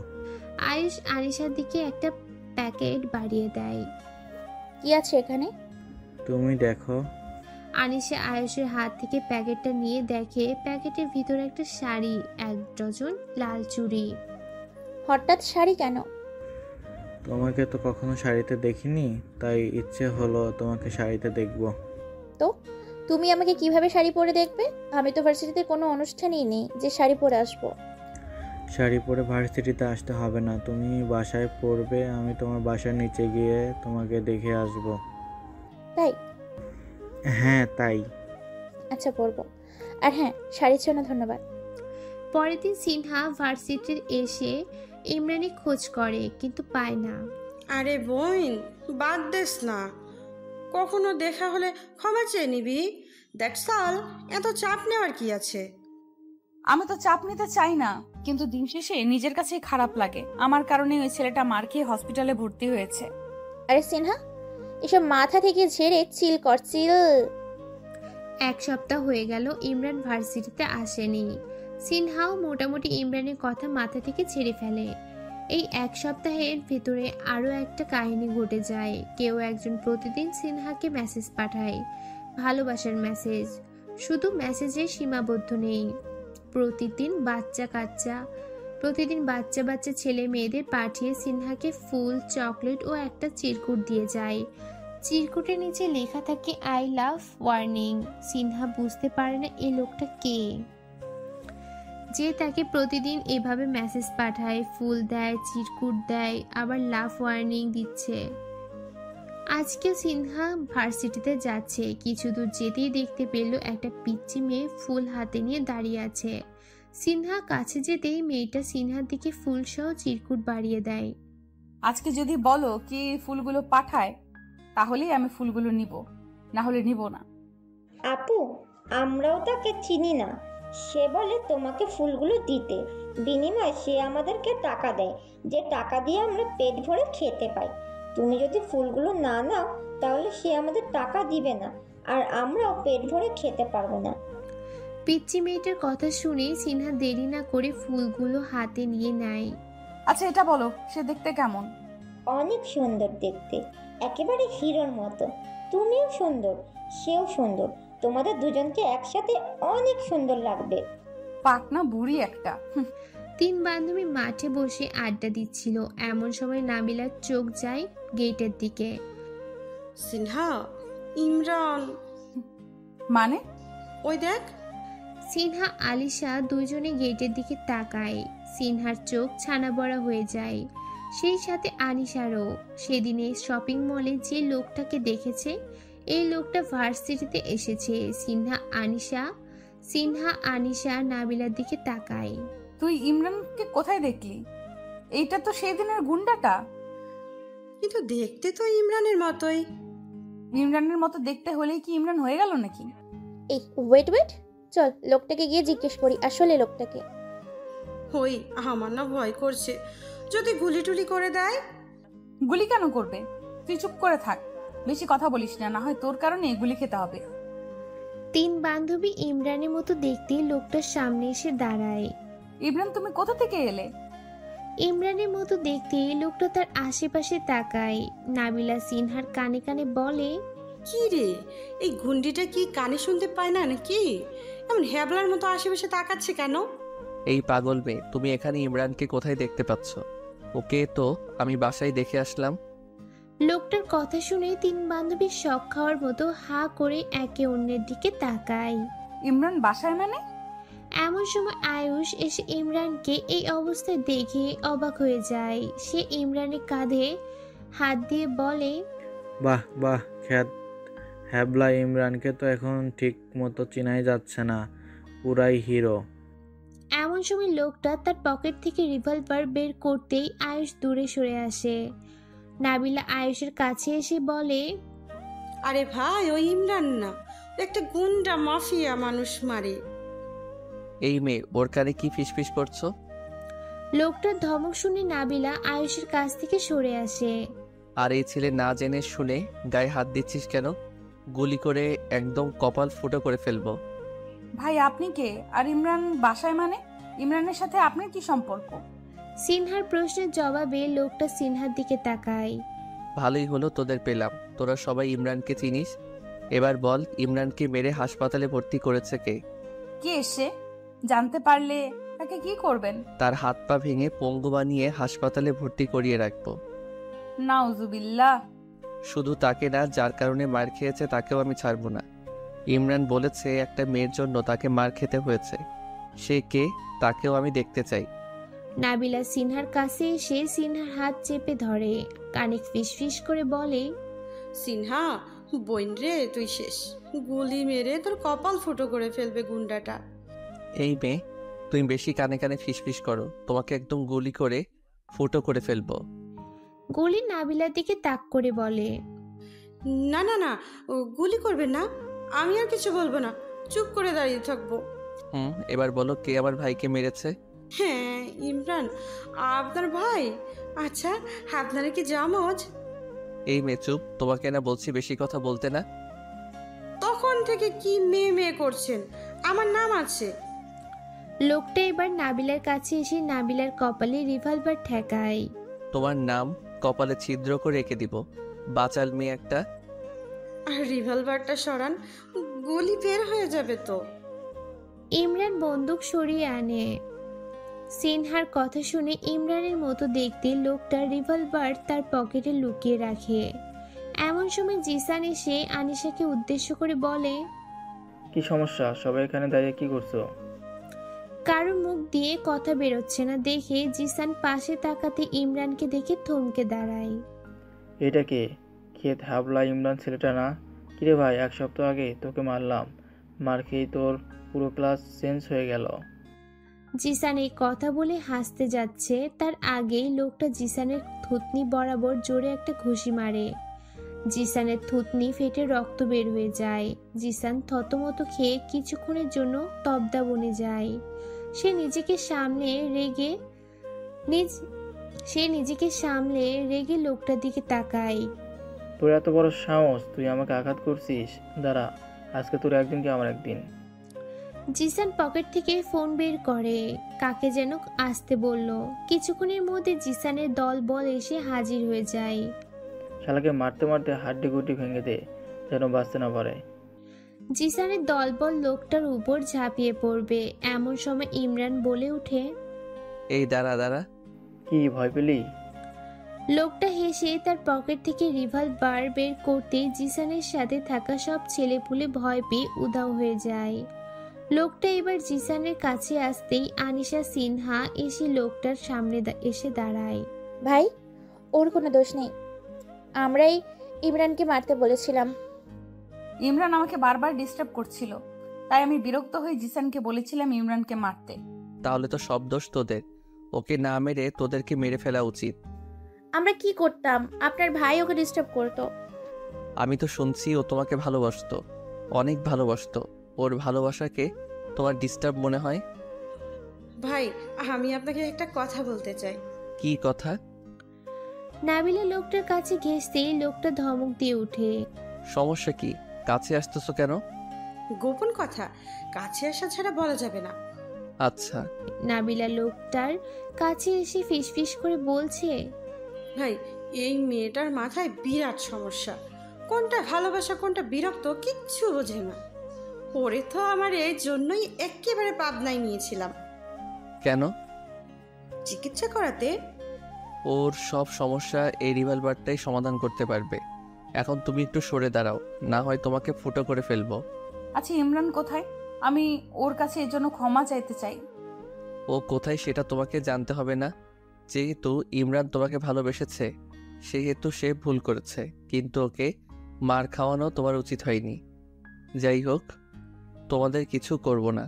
আয়ুষ আনিশার দিকে একটা প্যাকেট বাড়িয়ে দেয়। কি আছে এখানে? তুমি দেখো। আনিশা আয়ুষের হাত থেকে প্যাকেটটা নিয়ে দেখে প্যাকেটের ভিতরে একটা শাড়ি, 1 ডজন লাল চুড়ি। হঠাৎ শাড়ি কেন? তোমাকে তো কখনো শাড়িতে দেখিনি, তাই ইচ্ছে হলো তোমাকে শাড়িতে দেখবো। তো তুমি আমাকে কিভাবে শাড়ি পরে দেখবে? আমি তো ভার্সিটিতে কোনো অনুষ্ঠানই নেই যে শাড়ি পরে আসবো। শাড়ি পরে ভার্সিটিতে আসতে হবে না, তুমি বাসায় পরবে, আমি তোমার বাসার নিচে গিয়ে তোমাকে দেখে আসবো। তাই? হ্যাঁ তাই। আচ্ছা, পরবো। আর হ্যাঁ, শাড়ির জন্য ধন্যবাদ। পরের দিন সিনহা ভার্সিটির এসে ইমরানের খোঁজ করে কিন্তু পায় না। আরে বোন, বাদ দেস না। কখনো দেখা হলে ক্ষমা চেয়ে নিবি। That's all. এত চাপ নেওয়ার কি আছে? আমি তো চাপ নিতে চাই না, কিন্তু দিন শেষে নিজের কাছেই খারাপ লাগে আমার কারণে ওই ছেলেটা মার খেয়ে হসপিটালে ভর্তি হয়েছে। আরে সিনহা, এসব মাথা থেকে ঝেড়ে চিল কর, চিল। 1 সপ্তাহ হয়ে গেল ইমরান ভার্সিটিতে আসেনি। সিনহাও মোটামুটি ইমরানের কথা মাথা থেকে ছেড়ে ফেলে। এই 1 সপ্তাহের ভেতরে আরও একটা কাহিনী ঘটে যায়। কেউ একজন প্রতিদিন সিনহাকে মেসেজ পাঠায়, ভালোবাসার মেসেজ। শুধু মেসেজে সীমাবদ্ধ নেই, প্রতিদিন বাচ্চা ছেলে মেয়েদের পাঠিয়ে সিনহাকে ফুল, চকলেট ও একটা চিরকুট দিয়ে যায়। চিরকুটের নিচে লেখা থাকে আই লাভ ওয়ার্নিং। সিনহা বুঝতে পারে না এই লোকটা কে, যে তাকে প্রতিদিন এভাবে মেসেজ পাঠায়, ফুল দেয়, চিরকুট দেয়, আবার লাভ ওয়ার্নিং দিচ্ছে। আজকে সিনহা ভার্সিটিতে যাচ্ছে, কিছু দূর যেতেই দেখতে পেল একটা পিচ্চি মেয়ে ফুল হাতে নিয়ে দাঁড়িয়ে আছে। সিনহা কাছে যেতেই মেয়েটা সিনহার দিকে ফুল সহ চিরকুট বাড়িয়ে দেয়। আজকে যদি বলো কি ফুলগুলো পাঠায়, তাহলেই আমি ফুলগুলো নিব, না হলে নিব না। আপু, আমরাও তাকে চিনি না, সে বলে তোমাকে ফুলগুলো দিতে, বিনিময়ে সে আমাদেরকে টাকা দেয়, যে টাকা দিয়ে আমরা পেট ভরে খেতে পাই। তুমি যদি ফুলগুলো না নাও তাহলে সে আমাদের টাকা দিবে না, আর আমরাও পেট ভরে খেতে পারবো না। পিচ্চি মেয়েটার কথা শুনে সিনহা দেরি না করে ফুলগুলো হাতে নিয়ে নেয়। আচ্ছা এটা বলো, সে দেখতে কেমন? অনেক সুন্দর দেখতে, একেবারে হিরোর মতো। তুমিও সুন্দর, সেও সুন্দর, তোমাদের দুজনকে একসাথে অনেক সুন্দর লাগবে। পাকনা বুড়ি একটা। তিন বান্ধবী মাঠে বসে আড্ডা দিচ্ছিল। এমন সময় নাবিলার চোখ যায় গেটের দিকে। সিনহা, ইমরান। মানে? ওই দেখ। সিনহা আলিশা দুইজনে গেটের দিকে তাকায়। সিনহার চোখ ছানা বড়া হয়ে যায়, সেই সাথে আনিশারও। সেদিনে শপিং মলে যে লোকটাকে দেখেছে, এই লোকটা ভার্সিটিতে এসেছে। সিনহা আনিশা নাবিলার দিকে তাকায়। তুই ইমরানকে কোথায় দেখলি? এইটা তো সেদিনের গুন্ডাটা। কিন্তু দেখতে তো ইমরানের মতোই। ইমরানের মতো দেখতে হলেই কি ইমরান হয়ে গেল নাকি? এই ওয়েট, চল লোকটাকে গিয়ে জিজ্ঞেস করি আসলে লোকটাকে। ওই আমার না ভয় করছে, যদি গুলি টুলি করে দেয়। গুলি কেন করবে? তুই চুপ করে থাক, বেশি কথা বলিস না, না হয় তোর কারণে গুলি খেতে হবে। তিন বান্ধবী ইমরানের মতো দেখতে লোকটার সামনে এসে দাঁড়ায়। ইমরান তুমি কোথা থেকে এলে? ইমরানের মতো দেখতে লোকটা তার আশেপাশে তাকায়। নাবিলা সিনহার কানে কানে বলে, কি রে, এই গুন্ডিটা কি কানে শুনতে পায় না নাকি? এমন হ্যাবলার মতো আশেপাশে তাকাচ্ছে কেন? এই পাগল মেয়ে, তুমি এখানে ইমরানকে কোথায় দেখতে পাচ্ছ? ওকে তো আমি বাসায় দেখে আসলাম। লোকটার কথা শুনে তিন বান্ধবী শক খাওয়ার মতো হা করে একে অন্যের দিকে তাকায়। ইমরান বাসায় মানে? এমন সময় আয়ুষ এসে ইমরানকে এই অবস্থায় দেখে অবাক হয়ে যায়। সে ইমরানের কাঁধে হাত দিয়ে বলে, বাহ বাহ খ্যাত হ্যাবলা ইমরানকে তো এখন ঠিক মতো চেনাই যাচ্ছে না, পুরাই হিরো। এমন সময় লোকটা তার পকেট থেকে রিভলভার বের করতেই আয়ুষ দূরে সরে আসে। নাবিলা আয়ুষের কাছে এসে বলে, আরে ভাই, ওই ইমরান না, ও একটা গুন্ডা মাফিয়া, মানুষ মারে। এই মেয়ে, ওর কানে কি ফিসফিস করছো? লোকটার ধমক শুনে নাবিলা আয়ুষের কাছ থেকে সরে আসে। আর এই ছেলে না জেনে শুনে গায়ে হাত দিচ্ছিস কেন? গুলি করে একদম কপাল ফুটো করে ফেলবো। ভাই আপনি কে? আর ইমরান বাসায় মানে? ইমরানের সাথে আপনার কি সম্পর্ক? সিনহার প্রশ্নের জবাবে লোকটা সিনহার দিকে তাকায়। ভালোই হলো তোদের পেলাম, তোরা সবাই ইমরানকে চিনিস। এবার বল, ইমরানকে মেরে হাসপাতালে ভর্তি করেছে কে? কে এসে? জানতে পারলে তাকে কি করবেন? তার হাত পা ভেঙে পঙ্গু বানিয়ে হাসপাতালে ভর্তি করিয়ে রাখবো। নাউজুবিল্লাহ। শুধু তাকে না, যার কারণে মার খেয়েছে তাকেও আমি ছাড়বো না। ইমরান বলেছে একটা মেয়ের জন্য তাকে মার খেতে হয়েছে। সে কে তাকেও আমি দেখতে চাই। নাবিলা সিনহার কাছে এসে সিনহার হাত চেপে ধরে, কানে ফিসফিস করে বলে, সিনহা বোন রে, তুই শেষ। গুলি মেরে তোর কপাল ফুটো করে ফেলবে গুন্ডাটা। এই মেয়ে, তুমি বেশি কানে কানে ফিসফিস করো, তোমাকে একদম গুলি করে ফুটো করে ফেলবো। গুলি নাবিলার দিকে তাক করে বলে, না না না, ও গুলি করবে না, আমি আর কিছু বলবো না, চুপ করে দাঁড়িয়ে থাকবো। এবার বলো, কে আমার ভাইকে মেরেছে? হ্যাঁ, ইমরান আপনার ভাই। আচ্ছা, আপনারা কি জামজ? এই মেয়ে চুপ, তোমাকে না বলছি বেশি কথা বলতে না। তখন থেকে কি মেয়ে মেয়ে করছেন? আমার নাম আছে। লোকটা এবার নাবিলার কাছে এসে নাবিলার কপালে রিভলভার ঠেকায়। তোমার নাম কপালে ছিদ্র করে রেখে দিব, বাচাল মেয়ে একটা। আর রিভলভারটা সরান, গুলি বের হয়ে যাবে তো। ইমরান বন্দুক সরিয়ে আনে। সিনহার কথা শুনে ইমরানের মতো দেখতে লোকটা রিভলভার তার পকেটে লুকিয়ে রাখে। এমন সময় জিসান এসে আনিশাকে উদ্দেশ্য করে বলে, কি সমস্যা, সবাই এখানে দাঁড়িয়ে কি করছো? কারো মুখ দিয়ে কথা বেরোচ্ছে না দেখে জিসান পাশে তাকাতে ইমরানকে দেখে থমকে দাঁড়ায়। এটা কে? খেত হাবলা ইমরান ছেলেটা না? কিরে ভাই, এক সপ্তাহ আগে তোকে মারলাম, মার খেয়ে তোর পুরো ক্লাস চেঞ্জ হয়ে গেল। জিসান এই কথা বলে হাসতে যাচ্ছে, তার আগেই লোকটা জিসানের থুতনি বরাবর জোরে একটা ঘুষি মারে। জিসানের থুতনি ফেটে রক্ত বের হয়ে যায়। জিসান থতমত খেয়ে কিছুক্ষণের জন্য তবদা বনে যায়। সে নিজেকে সামলে রেগে লোকটার দিকে তাকায়। তোর এত বড় সাহস, তুই আমাকে আঘাত করছিস? দাঁড়া, আজকে তোর একদিন কি আমার একদিন। জিসান পকেট থেকে ফোন বের করে, কাকে যেন আসতে বলল। কিছুক্ষণের মধ্যে জিসানের দল বল এসে হাজির হয়ে যায়। শালাকে মারতে মারতে হাড্ডি গুড্ডি ভেঙে দে, যেন বাঁচতে না পারে। জিসানের দলবল লোকটার উপর ঝাঁপিয়ে পড়বে, এমন সময় ইমরান বলে ওঠে, এই দাঁড়া দাঁড়া। কি ভয় পেলি? লোকটা হেসে তার পকেট থেকে রিভলভার বের করতে জিসানের সাথে থাকা সব ছেলেপুলে ভয় পেয়ে উধাও হয়ে যায়। লোকটা এবার জিসানের কাছে আসতেই আনিশা সিনহা এসে লোকটার সামনে এসে দাঁড়ায়। ভাই, ওর কোনো দোষ নেই, আমরাই ইমরানকে মারতে বলেছিলাম। ইমরান আমাকে বারবার ডিস্টার্ব করছিল, তাই আমি বিরক্ত হয়ে জিসানকে বলেছিলাম ইমরানকে মারতে। তাহলে তো সব দোষ তোদের। ওকে না মেরে তোদেরকে মেরে ফেলা উচিত। আমরা কি করতাম? আপনার ভাই ওকে ডিস্টার্ব করতো। আমি তো শুনছি ও তোমাকে ভালোবাসতো, অনেক ভালোবাসতো। ওর ভালোবাসাকে তোমার ডিস্টার্ব মনে হয়? ভাই, আমি আপনাকে একটা কথা বলতে চাই। কি কথা? নাবিলা লোকটার কাছে ঘেঁষতেই লোকটা ধমক দিয়ে ওঠে। সমস্যা কি? কাছে আসতেছো কেন? গোপন কথা কাছে আসা ছাড়া বলা যাবে না। আচ্ছা। নাবিলা লোকটার কাছে এসে ফিসফিস করে বলছে, ভাই, এই মেয়েটার মাথায় বিরাট সমস্যা। কোনটা ভালোবাসা কোনটা বিরক্ত কিচ্ছু বোঝে না। ওরে তো আমার এই জন্যই একেবারে পাবনায় নিয়েছিলাম। কেন? চিকিৎসা করাতে। ওর সব সমস্যা এই রিভলভারটাই সমাধান করতে পারবে। এখন তুমি একটু সরে দাঁড়াও, না হয় তোমাকে ফুটো করে ফেলবো। আচ্ছা, ইমরান কোথায়? আমি ওর কাছে এর জন্য ক্ষমা চাইতে চাই। ও কোথায় সেটা তোমাকে জানতে হবে না। যেহেতু ইমরান তোমাকে ভালোবেসেছে সেহেতু সে ভুল করেছে, কিন্তু ওকে মার খাওয়ানো তোমার উচিত হয়নি। যাই হোক, তোমাদের কিছু করব না।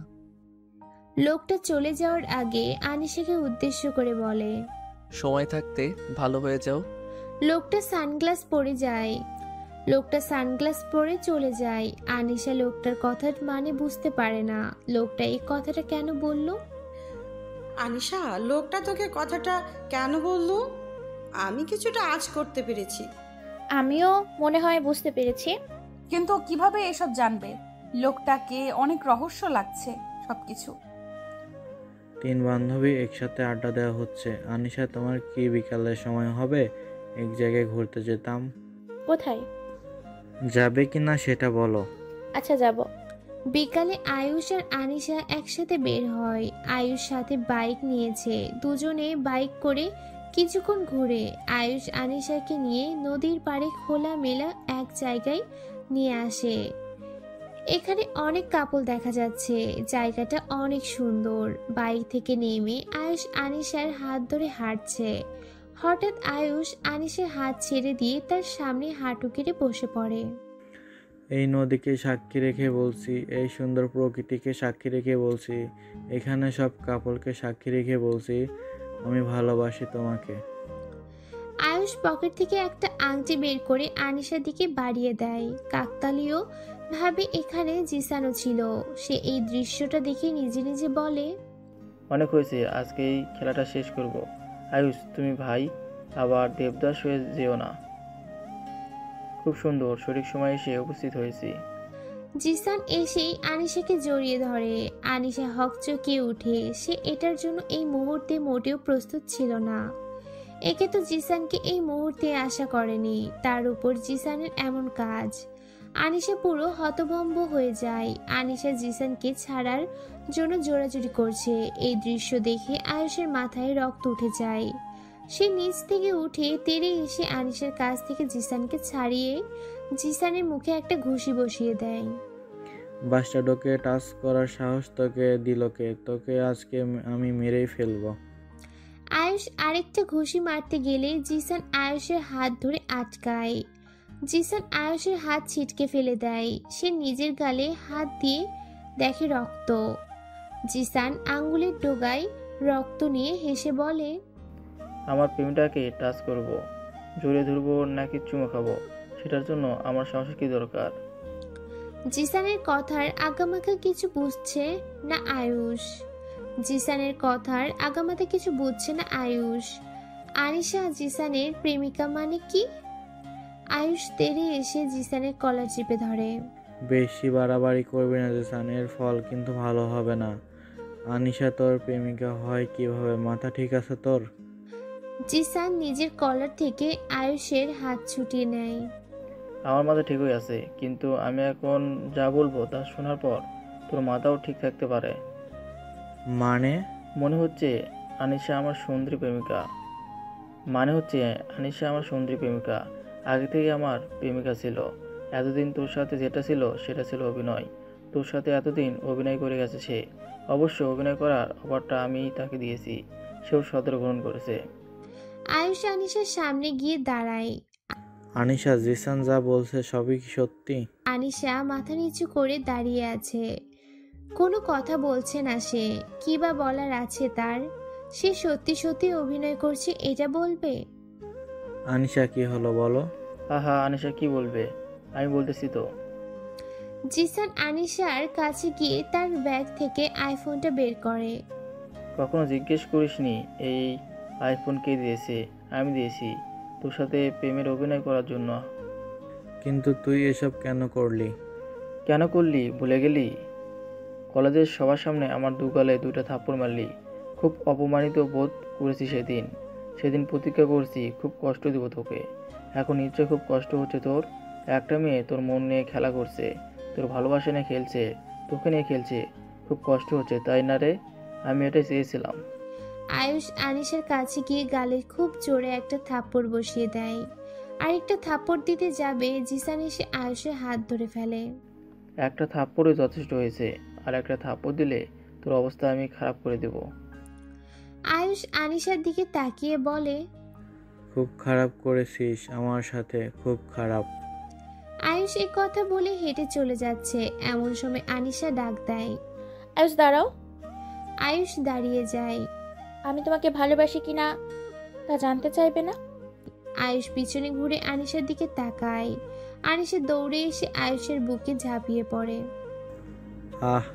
লোকটা চলে যাওয়ার আগে আনিশাকে উদ্দেশ্য করে বলে, সময় থাকতে ভালো হয়ে যাও। লোকটা সানগ্লাস পরে চলে যায়। আনিশা লোকটার কথার মানে বুঝতে পারে না। লোকটা এই কথাটা কেন বলল? আনিশা, লোকটা তোকে কথাটা কেন বললো? আমি কিছুটা আঁচ করতে পেরেছি। আমিও মনে হয় বুঝতে পেরেছি। কিন্তু ও কিভাবে এসব জানবে? লোকটাকে অনেক রহস্য লাগছে সবকিছু। 3 বান্ধবী একসাথে আড্ডা দেওয়া হচ্ছে। আনিশা, তোমার কি বিকালে সময় হবে? এক জায়গায় ঘুরতে যেতাম। কোথায় যাবে কি না সেটা বলো। আচ্ছা, যাব। বিকালে আয়ুষ আর আনিশা একসাথে বের হয়। আয়ুষ সাথে বাইক নিয়েছে, দুজনে বাইক করে কিছুক্ষণ ঘুরে আয়ুষ আনিশাকে নিয়ে নদীর পাড়ে খোলা মেলা এক জায়গায় নিয়ে আসে। এখানে অনেক কাপল দেখা যাচ্ছে, জায়গাটা অনেক সুন্দর। বাইক থেকে নেমে আয়ুষ আনিশার হাত ধরে হাঁটছে। হঠাৎ আয়ুষ আনিশার হাত ছেড়ে দিয়ে তার সামনে হাঁটু কেটে বসে পড়ে। এই নদীকে সাক্ষী রেখে বলছি, এই সুন্দর প্রকৃতিকে সাক্ষী রেখে বলছি, এখানে সব কাপলকে সাক্ষী রেখে বলছি, আমি ভালোবাসি তোমাকে। আয়ুষ পকেট থেকে একটা আংটি বের করে আনিশার দিকে বাড়িয়ে দেয়। কাকতালীয় ভাবে এখানে জিসানও ছিল। সে এই দৃশ্যটা দেখে নিজে নিজে বলে, অনেক হয়েছে, আজকে এই খেলাটা শেষ করব। আয়ুষ, তুমি ভাই আবার দেবদাস হয়ে যেও না। খুব সুন্দর, সঠিক সময় এসে উপস্থিত হয়েছি। জিসান এসেই আনিশাকে জড়িয়ে ধরে। আনিশা হকচকিয়ে উঠে। সে এটার জন্য এই মুহূর্তে মোটেও প্রস্তুত ছিল না। একে তো জিসানকে এই মুহূর্তে আশা করেনি, তার উপর জিসানের এমন কাজ। আনিশা পুরো হতভম্ব হয়ে যায়। আনিশা জিসানকে ছাড়ার জন্য জোরাজুরি করছে। এই দৃশ্য দেখে আয়ুষের মাথায় রক্ত উঠে যায়। সে নিচ থেকে উঠে তেড়ে এসে আনিশার কাছ থেকে জিসানকে ছাড়িয়ে জিসানের মুখে একটা ঘুষি বসিয়ে দেয়। বাচ্চাটাকে টাচ করার সাহস তোকে দিল কে? তোকে আজকে আমি মেরেই ফেলবো। আয়ুষ আরেকটা ঘুষি মারতে গেলে জিসান আয়ুষের হাত ধরে আটকায়। জিসান আয়ুষের হাত ছিটকে ফেলে দেয়। সে নিজের গালে হাত দিয়ে দেখে রক্ত। জিসান আঙ্গুলের ডগায় রক্ত নিয়ে হেসে বলে, আমার প্রেমটাকে টাচ করব, জড়িয়ে ধরবো নাকি চুমো খাবো সেটার জন্য আমার সাহসের কি দরকার? জিসানের কথার আগামাথা কিছু বুঝছে না আয়ুষ। জিসানের কথার আগামাথা কিছু বুঝছে না আয়ুষ। আনিশা জিসানের প্রেমিকা মানে কি? আয়ুষ তেড়ে এসে জিসানের কলার চেপে ধরে। বেশি বাড়াবাড়ি করবি না জিসান, এর ফল কিন্তু ভালো হবে না। আনিশা তোর প্রেমিকা হয় কিভাবে? মাথা ঠিক আছে তোর? জিসান নিজের কলার থেকে আয়ুষের হাত ছুটিয়ে নেয়। আমার মাথা ঠিকই আছে, কিন্তু আমি এখন যা বলবো তা শোনার পর তোর মাথাও ঠিক থাকতে পারে। মানে? মনে হচ্ছে আনিশা আমার সুন্দরী প্রেমিকা। আগে থেকে আমার প্রেমিকা ছিল। এতদিন তোর সাথে যেটা ছিল সেটা ছিল অভিনয়। তোর সাথে এতদিন অভিনয় করে গেছে সে। অবশ্য অভিনয় করার অফারটা আমি তাকে দিয়েছি, সেও সদর গ্রহণ করেছে। আয়ুষ আনিশার সামনে গিয়ে দাঁড়ায়। আনিশা, জিসান যা বলছে সবই কি সত্যি? আনিশা মাথা নিচু করে দাঁড়িয়ে আছে, কোনো কথা বলছে না সে। কি বা বলার আছে তার? সে সত্যি সত্যি অভিনয় করছে এটা বলবে? আনিশা, কি হলো বলো? আহা, আনিশা কি বলবে? আমি বলতেছি তো। জিসান আনিশার কাছে গিয়ে তার ব্যাগ থেকে আইফোনটা বের করে। কখনো জিজ্ঞেস করিসনি এই আইফোন কে দিয়েছে? আমি দিয়েছি, তোর সাথে প্রেমের অভিনয় করার জন্য। কিন্তু তুই এসব কেন করলি? কেন করলি ভুলে গেলি? কলেজের সবার সামনে আমার দুগালে 2টা থাপ্পড় মারলি। খুব অপমানিত বোধ করেছি সেদিন প্রতিজ্ঞা করছি খুব কষ্ট দেব তোকে। এখন নিশ্চয় খুব কষ্ট হচ্ছে তোর। একটা মেয়ে তোর মন নিয়ে খেলা করছে, তোর ভালোবাসা নিয়ে খেলছে, তোকে নিয়ে খেলছে। খুব কষ্ট হচ্ছে তাই না রে? আমি এটাই চেয়েছিলাম। আয়ুষ আনিশার কাছে গিয়ে গালে খুব জোরে একটা থাপ্পড় বসিয়ে দেয়। আরেকটা থাপ্পড় দিতে যাবে, জিসান এসে আয়ুষের হাত ধরে ফেলে। একটা থাপ্পড়ই যথেষ্ট হয়েছে, আর একটা থাপ্পড় দিলে তোর অবস্থা আমি খারাপ করে দেব। আয়ুষ আনিশার দিকে তাকিয়ে বলে, খুব খারাপ করেছিস আমার সাথে, খুব খারাপ। আয়ুষ এই কথা বলে হেঁটে চলে যাচ্ছে। এমন সময় আনিশা ডাক দেয়। আয়ুষ দাঁড়াও। আয়ুষ দাঁড়িয়ে যায়। আমি তোমাকে ভালোবাসি কিনা তা জানতে চাইবে না? আয়ুষ পিছনে ঘুরে আনিশার দিকে তাকায়। আনিশা দৌড়ে এসে আয়ুষের বুকে ঝাঁপিয়ে পড়ে। আহ!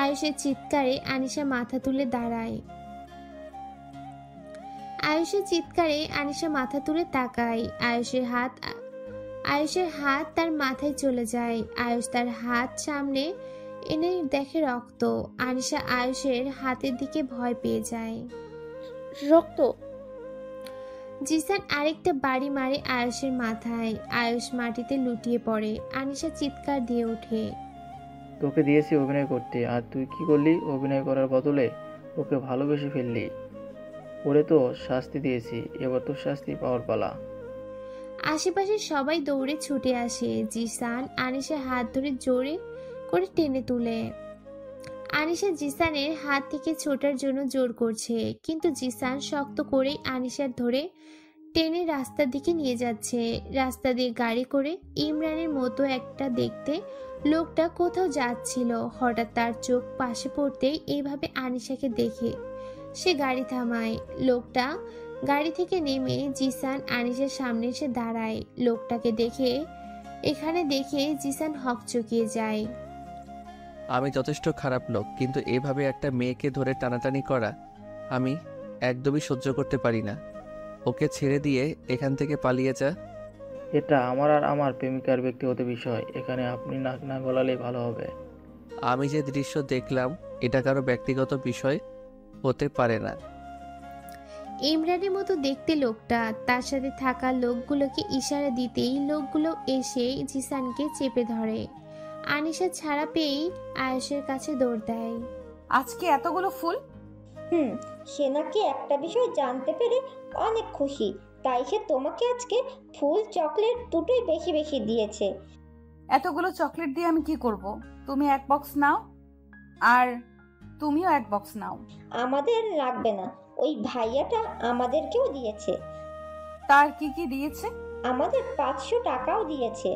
আয়ুষের চিৎকারে আনিশা মাথা তুলে দাঁড়ায়। আয়ুষের চিৎকারে আনিশা মাথা তুলে তাকায়। আয়ুষের হাত তার মাথায় চলে যায়। আয়ুষ তার হাত সামনে এনে দেখে রক্ত। আনিশা আয়ুষের হাতের দিকে ভয় পেয়ে যায়। রক্ত? জিসান আরেকটা বাড়ি মারে আয়ুষের মাথায়। আয়ুষ মাটিতে লুটিয়ে পড়ে। আনিশা চিৎকার দিয়ে ওঠে। তোকে দিয়েছি অভিনয় করতে, আর তুই কি করলি? অভিনয় করার বদলে ওকে ভালোবেসে ফেললি। ওরে তো শাস্তি দিয়েছি, এবার তোর শাস্তি পাওয়ার পালা। আশেপাশে সবাই দৌড়ে ছুটে আসে। জিসান আনিশার হাত ধরে জোরে করে টেনে তুলে। আনিশা জিসানের হাত থেকে ছোটার জন্য জোর করছে, কিন্তু জিসান শক্ত করে আনিশার ধরে টেনে রাস্তার দিকে নিয়ে যাচ্ছে। রাস্তা দিয়ে গাড়ি করে ইমরানের মতো একটা দেখতে লোকটা কোথাও যাচ্ছিল। হঠাৎ তার চোখ পাশে পড়তেই এইভাবে আনিশাকে দেখে সে গাড়ি থামায়। লোকটা গাড়ি থেকে নেমে জিসান আনিশার সামনে এসে দাঁড়ায়। লোকটাকে দেখে জিসান হকচকিয়ে যায়। আমি যথেষ্ট খারাপ লোক, কিন্তু এভাবে একটা মেয়েকে ধরে টানাটানি করা আমি একদমই সহ্য করতে পারি না। ওকে ছেড়ে দিয়ে এখান থেকে পালিয়ে যা। এটা আমার আর আমার প্রেমিকার ব্যক্তিগত বিষয়, এখানে আপনি নাক না গলালেই ভালো হবে। আমি যে দৃশ্য দেখলাম এটা কারো ব্যক্তিগত বিষয় হতে পারে না। ইমরানের মতো দেখতে লোকটা তার সাথে থাকা লোকগুলোকে ইশারা দিতেই লোকগুলো এসে জিসানকে চেপে ধরে। আনিশা ছাড়া পেয়েই আয়ুষের কাছে দৌড় দেয়। আজকে এতগুলো ফুল? সে নাকি একটা বিষয় জানতে পেরে অনেক খুশি, তাই সে তোমাকে আজকে ফুল চকলেট দুটোই বেশি বেশি দিয়েছে। এতগুলো চকলেট দিয়ে আমি কি করব? তুমি এক বক্স নাও, আর তুমিও এক বক্স নাও। আমাদের লাগবে না, ওই ভাইয়াটা আমাদেরকেও দিয়েছে। তার কি কি দিয়েছে? আমাদের 500 টাকাও দিয়েছে।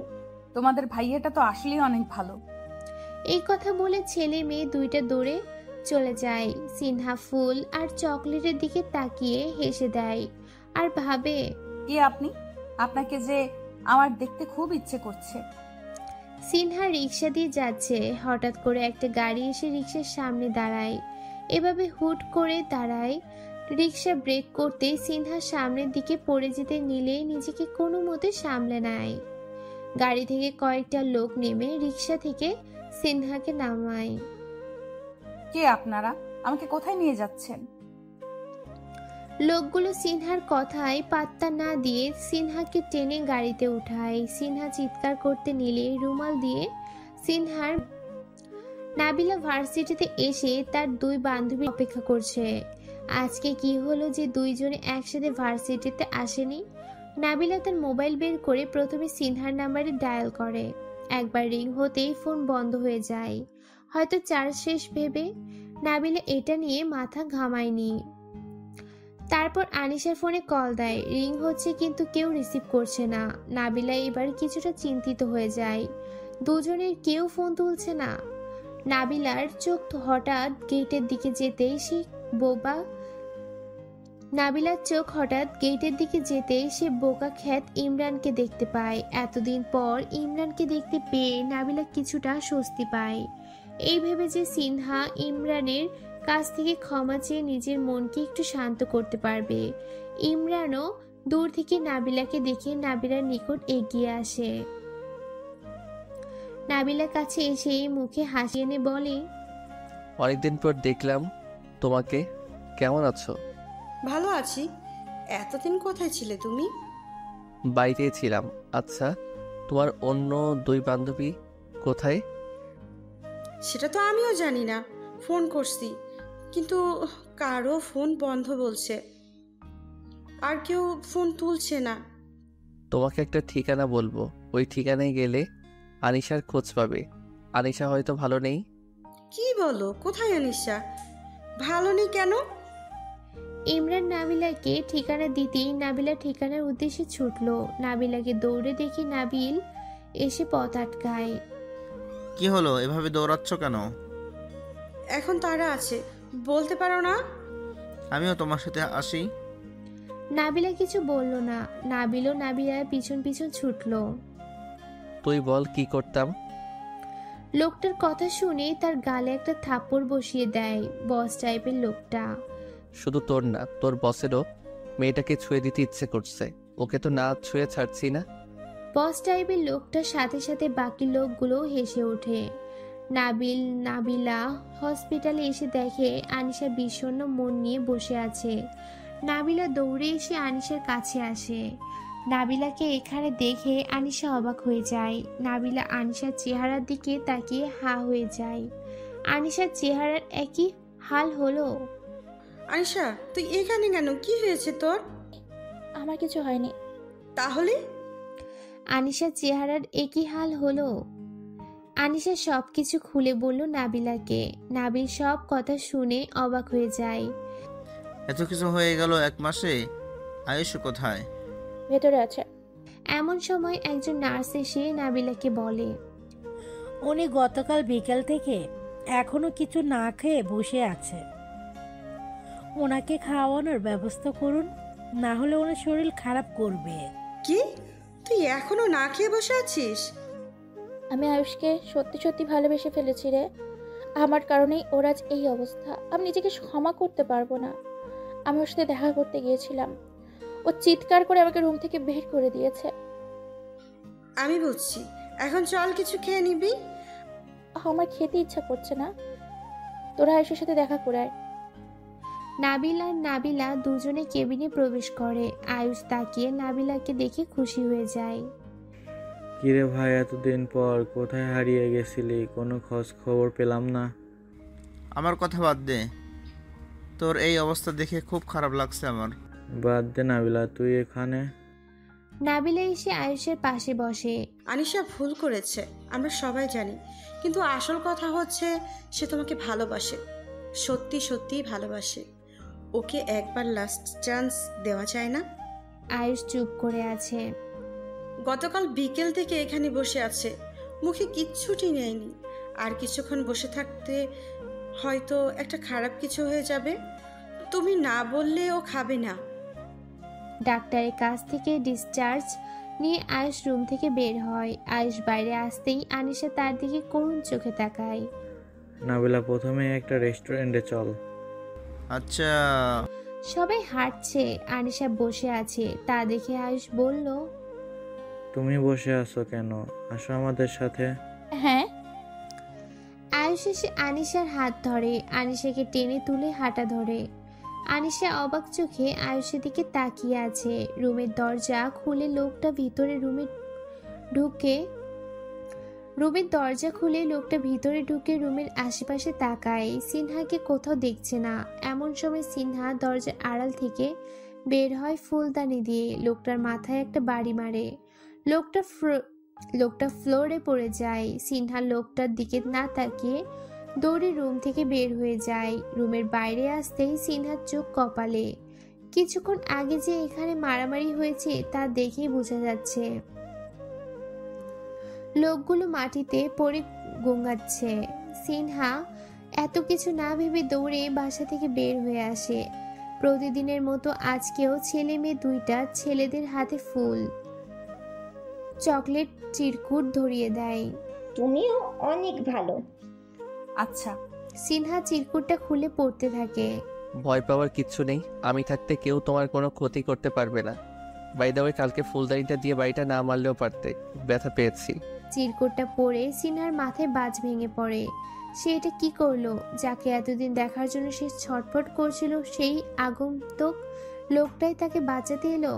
তোমাদের ভাইয়াটা তো আসলেই অনেক ভালো। এই কথা বলে ছেলে মেয়ে দুইটা দৌড়ে চলে যায়। সিনহা ফুল আর চকলেটের দিকে তাকিয়ে হেসে দেয় আর ভাবে, কে আপনি? আপনাকে যে আমার দেখতে খুব ইচ্ছে করছে। সিনহা রিক্সা দিয়ে যাচ্ছে, হঠাৎ করে একটা গাড়ি এসে রিক্সার সামনে দাঁড়ায়। এভাবে হুট করে দাঁড়ায়। রিক্সা ব্রেক করতে সিনহা সামনের দিকে পড়ে যেতে নিলে নিজেকে কোনো মতে সামলে নেয়। গাড়ি থেকে কয়েকটা লোক নেমে রিক্সা থেকে সিনহাকে নামায়। কে আপনারা? আমাকে কোথায় নিয়ে যাচ্ছেন? লোকগুলো সিনহার কথায় পাত্তা না দিয়ে সিনহাকে টেনে গাড়িতে উঠায়। সিনহা চিৎকার করতে নিলে রুমাল দিয়ে সিনহার। নাবিলা ভার্সিটিতে এসে তার দুই বান্ধবী অপেক্ষা করছে। আজকে কি হলো যে দুইজনে একসাথে ভার্সিটিতে আসেনি? নাবিলা তার মোবাইল বের করে প্রথমে সিনহার নাম্বারে ডায়াল করে। একবার রিং হতেই ফোন বন্ধ হয়ে যায়, হয়তো চার্জ শেষ ভেবে। নাবিলা এটা নিয়ে মাথা ঘামায়নি। তারপর আনিশার ফোনে কল দেয়, রিং হচ্ছে কিন্তু কেউ রিসিভ করছে না। নাবিলা এবার কিছুটা চিন্তিত হয়ে যায়, দুজনের কেউ ফোন তুলছে না। নাবিলার চোখ হঠাৎ গেটের দিকে যেতেই সে বোকা খ্যাত ইমরানকে দেখতে পায়। এতদিন পর ইমরানকে দেখতে পেয়ে নাবিলা কিছুটা স্বস্তি পায়, এই ভেবে যে সিনহা ইমরানের কাছ থেকে ক্ষমা চেয়ে নিজের মনকে একটু শান্ত করতে পারবে। ইমরানও দূর থেকে নাবিলাকে দেখে নাবিলার নিকট এগিয়ে আসে। নাবিলার কাছে এসে মুখে হাসি এনে বলে, অনেকদিন পর দেখলাম তোমাকে, কেমন আছো? ভালো আছি। এতদিন কোথায় ছিলে তুমি? বাইরে ছিলাম। আচ্ছা, তোমার অন্য দুই বান্ধবী কোথায়? সেটা তো আমিও জানি না। ফোন করছি, কিন্তু কারো ফোন বন্ধ বলছে, আর কেউ ফোন তুলছে না। তোমাকে একটা ঠিকানা বলবো, ওই ঠিকানায় গেলে আনিশার খোঁজ পাবে। আনিশা হয়তো ভালো নেই। কি বলো? কোথায় আনিশা? ভালো নেই কেন? ইমরান নাবিলাকে ঠিকানা দিতেই নাবিলা ঠিকানার উদ্দেশ্যে ছুটল। নাবিলাকে দৌড়ে দেখে নাবিল এসে পথ আটকায়। কি হলো, এভাবে দৌড়াচ্ছ কেন? এখন তারা আছে, বলতে পারো না? আমিও তোমার সাথে আসি। নাবিলা কিছু বলল না। নাবিলও নাবিলার পিছন পিছন ছুটল। তুই বল কি করতাম? লোকটার কথা শুনে তার গালে একটা থাপ্পড় বসিয়ে দেয়। বস টাইপের লোকটা। শুধু তোর না, তোর বসেরও মেয়েটাকে ছুঁয়ে দিতে ইচ্ছে করছে। ওকে তো না ছুঁয়ে ছাড়ছি না। বস টাইপের লোকটার সাথে সাথে বাকি লোকগুলো হেসে ওঠে। নাবিলা হসপিটালে এসে দেখে আনিশা বিষণ্ণ মন নিয়ে বসে আছে। নাবিলা দৌড়ে এসে আনিশার কাছে আসে। নাবিলাকে এখানে দেখে আনিশা অবাক হয়ে যায়। নাবিলা আনিশার চেহারার দিকে তাকিয়ে হা হয়ে যায়। আনিশার চেহারার একই হাল হলো। আনিশা, তুই এখানে কেন? কি হয়েছে তোর? আমার কিছু হয়নি। তাহলে? আনিশার চেহারার একই হাল হলো। আনিশা সবকিছু খুলে বলল নাবিলাকে। নাবিল সব কথা শুনে অবাক হয়ে যায়। এত কিছু হয়ে গেল 1 মাসে। আয়ুষ কোথায়? ভেতরে আছে। এমন সময় একজন নার্স এসে নাবিলাকে বলে, উনি গতকাল বিকেল থেকে এখনো কিছু না খেয়ে বসে আছে। ওনাকে খাওয়ানোর ব্যবস্থা করুন, না হলে ওনার শরীর খারাপ করবে। কি? তুই এখনো না খেয়ে বসে আছিস? আমি আয়ুষকে সত্যি সত্যি ভালোবেসে ফেলেছি রে। আমার কারণেই ওর আজ এই অবস্থা। আমি নিজেকে ক্ষমা করতে পারবো না। আমি ওর সাথে দেখা করতে গিয়েছিলাম, ও চিৎকার করে আমাকে রুম থেকে বের করে দিয়েছে। আমি বুঝছি, এখন চল কিছু খেয়ে নিবি। আমার খেতে ইচ্ছা করছে না। তোরা আয়ুষের সাথে দেখা করে আয়। নাবিল আর নাবিলা দুজনে কেবিনে প্রবেশ করে। আয়ুষ তাকিয়ে নাবিলাকে দেখে খুশি হয়ে যায়। কিরে ভাই, এতদিন পর কোথায় হারিয়ে গেছিলি? কোনো খোঁজ খবর পেলাম না। আমার কথা বাদ দে, তোর এই অবস্থা দেখে খুব খারাপ লাগছে আমার। বাদ দে নাবিলা, তুই এখানে? নাবিলা এসে আয়ুষের পাশে বসে। আনিশা ভুল করেছে, আমরা সবাই জানি, কিন্তু আসল কথা হচ্ছে সে তোমাকে ভালোবাসে, সত্যি সত্যিই ভালোবাসে। ওকে একবার লাস্ট চান্স দেওয়া যায় না? আয়ুষ চুপ করে আছে। গতকাল বিকেল থেকে এখানে বসে আছে, মুখে কিচ্ছুটি নেয়নি। আর কিছুক্ষণ বসে থাকতে হয়তো একটা খারাপ কিছু হয়ে যাবে। তুমি না বললে ও খাবে না। ডাক্তারের কাছ থেকে ডিসচার্জ নিয়ে আয়ুষ রুম থেকে বের হয়। আয়ুষ বাইরে আসতেই আনিশা তার দিকে করুণ চোখে তাকায়। নাবিলা, প্রথমে একটা রেস্টুরেন্টে চল। আচ্ছা। সবাই হাঁটছে, আনিশা বসে আছে। তা দেখে আয়ুষ বলল, তুমি বসে আছো কেন? আসো আমাদের সাথে। হ্যাঁ। আয়ুষ এসে আনিশার হাত ধরে, আনিশাকে টেনে তুলে হাঁটা ধরে। আনিশা অবাক চোখে আয়ুষের দিকে তাকিয়ে আছে। রুমের দরজা খুলে লোকটা ভিতরে ঢুকে রুমের আশেপাশে তাকায়। সিনহাকে কোথাও দেখছে না। এমন সময় সিনহা দরজার আড়াল থেকে বের হয় ফুলদানি দিয়ে। লোকটার মাথায় একটা বাড়ি মারে। লোকটা ফ্লোরে পড়ে যায়। সিনহা লোকটার দিকে না তাকিয়ে দৌড়ে রুম থেকে বের হয়ে যায়। রুমের বাইরে আসতেই সিনহার চোখ কপালে। কিছুক্ষণ আগে যে এখানে মারামারি হয়েছে তা দেখেই বোঝা যাচ্ছে। লোকগুলো মাটিতে পড়ে গোঙাচ্ছে। সিনহা এত কিছু না ভেবে দৌড়ে বাসা থেকে বের হয়ে আসে। প্রতিদিনের মতো আজকেও ছেলে মেয়ে দুইটা ছেলেদের হাতে ফুল, চকলেট, চিরকুট ধরিয়ে দেয়। তুমিও অনেক ভালো। আচ্ছা। সিনহা চিরকুটটা খুলে পড়তে থাকে। ভয় পাওয়ার কিচ্ছু নেই, আমি থাকতে কেউ তোমার কোনো ক্ষতি করতে পারবে না। বাই দ্য ওয়ে, কালকে ফুলদানিটা দিয়ে বাড়িটা না মারলেও পারতে, ব্যথা পেয়েছি। চিরকুটটা পড়ে সিনহার মাথায় বাজ ভেঙে পড়ে। সে এটা কি করলো? যাকে এতদিন দেখার জন্য সে ছটফট করছিল, সেই আগন্তুক লোকটাই তাকে বাঁচাতে এলো।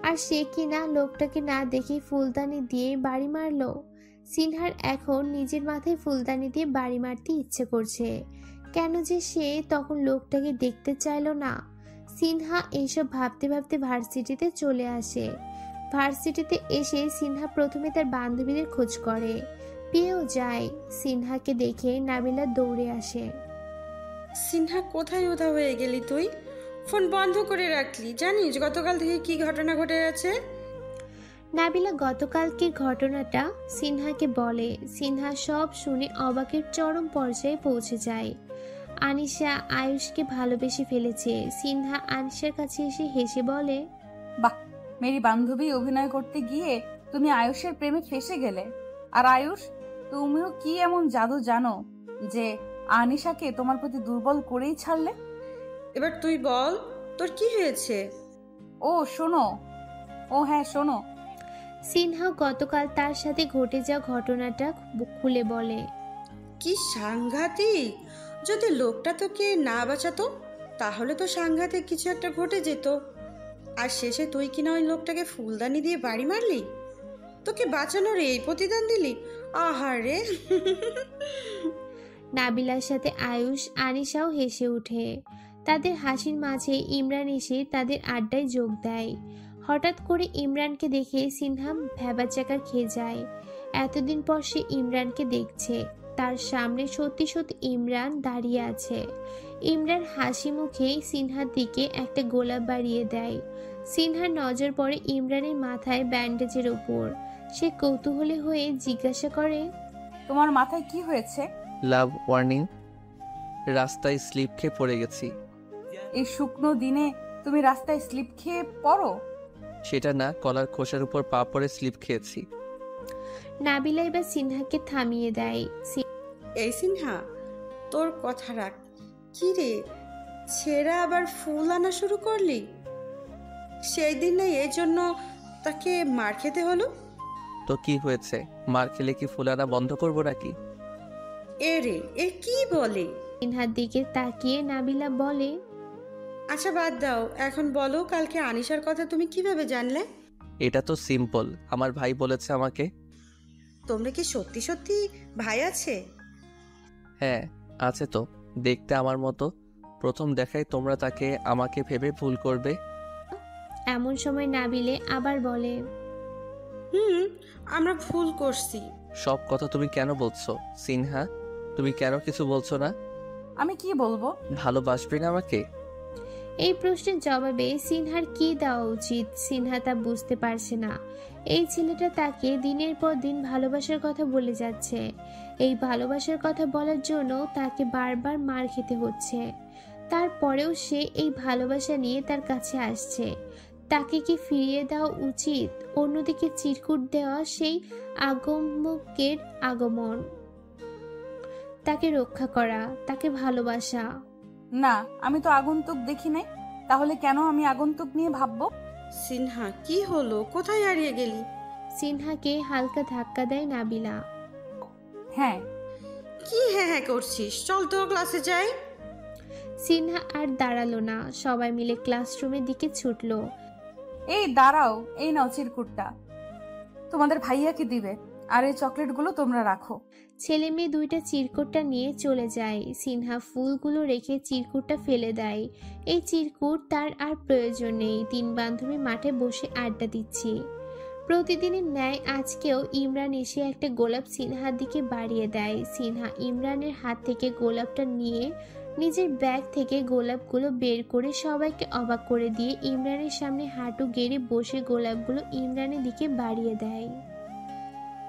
আর সে কি না লোকটাকে না দেখে ফুলদানি দিয়ে বাড়ি মারলো। সিনহার এখন নিজের মাথায় ফুলদানি দিয়ে বাড়ি মারতে ইচ্ছে করছে। কেন যে সে তখন লোকটাকে দেখতে চাইলো না। সিনহা এইসব ভাবতে ভাবতে ভার্সিটিতে চলে আসে। ভার্সিটিতে এসে সিনহা প্রথমে তার বান্ধবীদের খোঁজ করে, পেয়েও যায়। সিনহাকে দেখে নাবিলা দৌড়ে আসে। সিনহা, কোথায় উধাও হয়ে গেলি তুই? ফোন বন্ধ করে রাখলি, জানিস গতকাল থেকে কি ঘটনা ঘটে আছে? নাবিলা গতকালকের ঘটনাটা সিনহাকে বলে। সিনহা সব শুনে অবাকের চরম পর্যায়ে পৌঁছে যায়। আনিশা আয়ুষকে ভালোবেসে ফেলেছে। সিনহা আনিশার কাছে এসে হেসে বলে, বাহ, মেরি বান্ধবী অভিনয় করতে গিয়ে তুমি আয়ুষের প্রেমে ফেসে গেলে। আর আয়ুষ, তুমিও কি এমন জাদু জানো যে আনিশাকে তোমার প্রতি দুর্বল করেই ছাড়লে? এবার তুই বল, তোর কি হয়েছে? ও শোনো, হ্যাঁ শোনো। সিনহা গতকাল তার সাথে ঘটে যাওয়া ঘটনাটা খুলে বলে। কি সাংঘাতিক! যদি লোকটা তোকে না বাঁচাতো তাহলে তো সাংঘাতিক কিছু একটা ঘটে যেত। আর শেষে তুই কিনা ওই লোকটাকে ফুলদানি দিয়ে বাড়ি মারলি, তোকে বাঁচানোর এই প্রতিদান দিলি। আহারে! নাবিলার সাথে আয়ুষ আনিশাও হেসে ওঠে। তাদের হাসির মাঝে ইমরান এসে তাদের আড্ডায় যোগ দেয়। হঠাৎ করে ইমরানকে দেখে সিনহা ভ্যাবাচ্যাকা খেয়ে যায়। এতদিন পর সে ইমরানকে দেখছে। তার সামনে সত্যি সত্যি ইমরান দাঁড়িয়ে আছে। ইমরান হাসি মুখে সিনহার দিকে একটা গোলাপ বাড়িয়ে দেয়। সিনহার নজর পড়ে ইমরানের মাথায় ব্যান্ডেজের ওপর। সে কৌতূহলী হয়ে জিজ্ঞাসা করে, তোমার মাথায় কি হয়েছে? লাভ ওয়ার্নিং, রাস্তায় স্লিপ খেয়ে পড়ে গেছি। এই শুকনো দিনে তুমি রাস্তায় স্লিপ খেয়ে পড়ো? সেটা না, কলার খোসার উপর পা পড়ে স্লিপ খেয়েছি। নাবিলা এবার সিনহাকে থামিয়ে দেয়। এই সিনহা, তোর কথা রাখ। কি রে, ছেঁড়া আবার ফুল আনা শুরু করলি? সেই দিন না এই জন্য তাকে মার খেতে হলো? তো কি হয়েছে, মার খেলে কি ফুলানা বন্ধ করবো নাকি? এ রে, এ কি বলে? সিনহার দিকে তাকিয়ে নাবিলা বলে, আচ্ছা বাদ দাও, এখন বলো কালকে আনিশার কথা তুমি কিভাবে জানলে? এটা তো সিম্পল, আমার ভাই বলেছে আমাকে। তোমরা কি সত্যি সত্যি ভাই আছে? হ্যাঁ আছে তো, দেখতে আমার মতো। প্রথম দেখায় তোমরা তাকে আমাকে ভেবে ভুল করবে। এমন সময় নাবিলে আবার বলে, আমরা ভুল করছি। সব কথা তুমি কেন বলছো সিনহা? তুমি কেন কিছু বলছো না? আমি কি বলবো? ভালোবাসবে না আমাকে? এই প্রশ্নের জবাবে সিনহার কি দেওয়া উচিত সিনহা তা বুঝতে পারছে না। এই ছেলেটা তাকে দিনের পর দিন ভালোবাসার কথা বলে যাচ্ছে। এই ভালোবাসার কথা বলার জন্য তাকে বারবার মার খেতে হচ্ছে। তারপরেও সে এই ভালোবাসা নিয়ে তার কাছে আসছে। তাকে কি ফিরিয়ে দেওয়া উচিত? অন্যদিকে চিরকুট দেওয়া সেই আগমকের আগমন, তাকে রক্ষা করা, তাকে ভালোবাসা। না, আমি তো আগন্তুক দেখি নাই, তাহলে কেন আমি আগন্তুক নিয়ে ভাববো? সিনহা, কি হলো? কোথায় হারিয়ে গেলি? সিনহাকে হালকা ধাক্কা দেয় নাবিলা। হ্যাঁ। কি হ্যাঁ হ্যাঁ করছিস? চল তো ক্লাসে যাই। সিনহা আর দাঁড়ালো না, সবাই মিলে ক্লাসরুমের দিকে ছুটলো। এই দাঁড়াও, এই নাও চিরকুটটা, তোমাদের ভাইয়াকে দিবে, আর এই চকলেটগুলো তোমরা রাখো। ছেলে মেয়ে দুইটা চিরকুটটা নিয়ে চলে যায়। সিনহা ফুলগুলো রেখে চিরকুটটা ফেলে দেয়। এই চিরকুট তার আর প্রয়োজন নেই। 3 বান্ধবী মাঠে বসে আড্ডা দিচ্ছে। প্রতিদিনের ন্যায় আজকেও ইমরান এসে একটা গোলাপ সিনহার দিকে বাড়িয়ে দেয়। সিনহা ইমরানের হাত থেকে গোলাপটা নিয়ে নিজের ব্যাগ থেকে গোলাপগুলো বের করে সবাইকে অবাক করে দিয়ে ইমরানের সামনে হাঁটু গেড়ে বসে গোলাপগুলো ইমরানের দিকে বাড়িয়ে দেয়।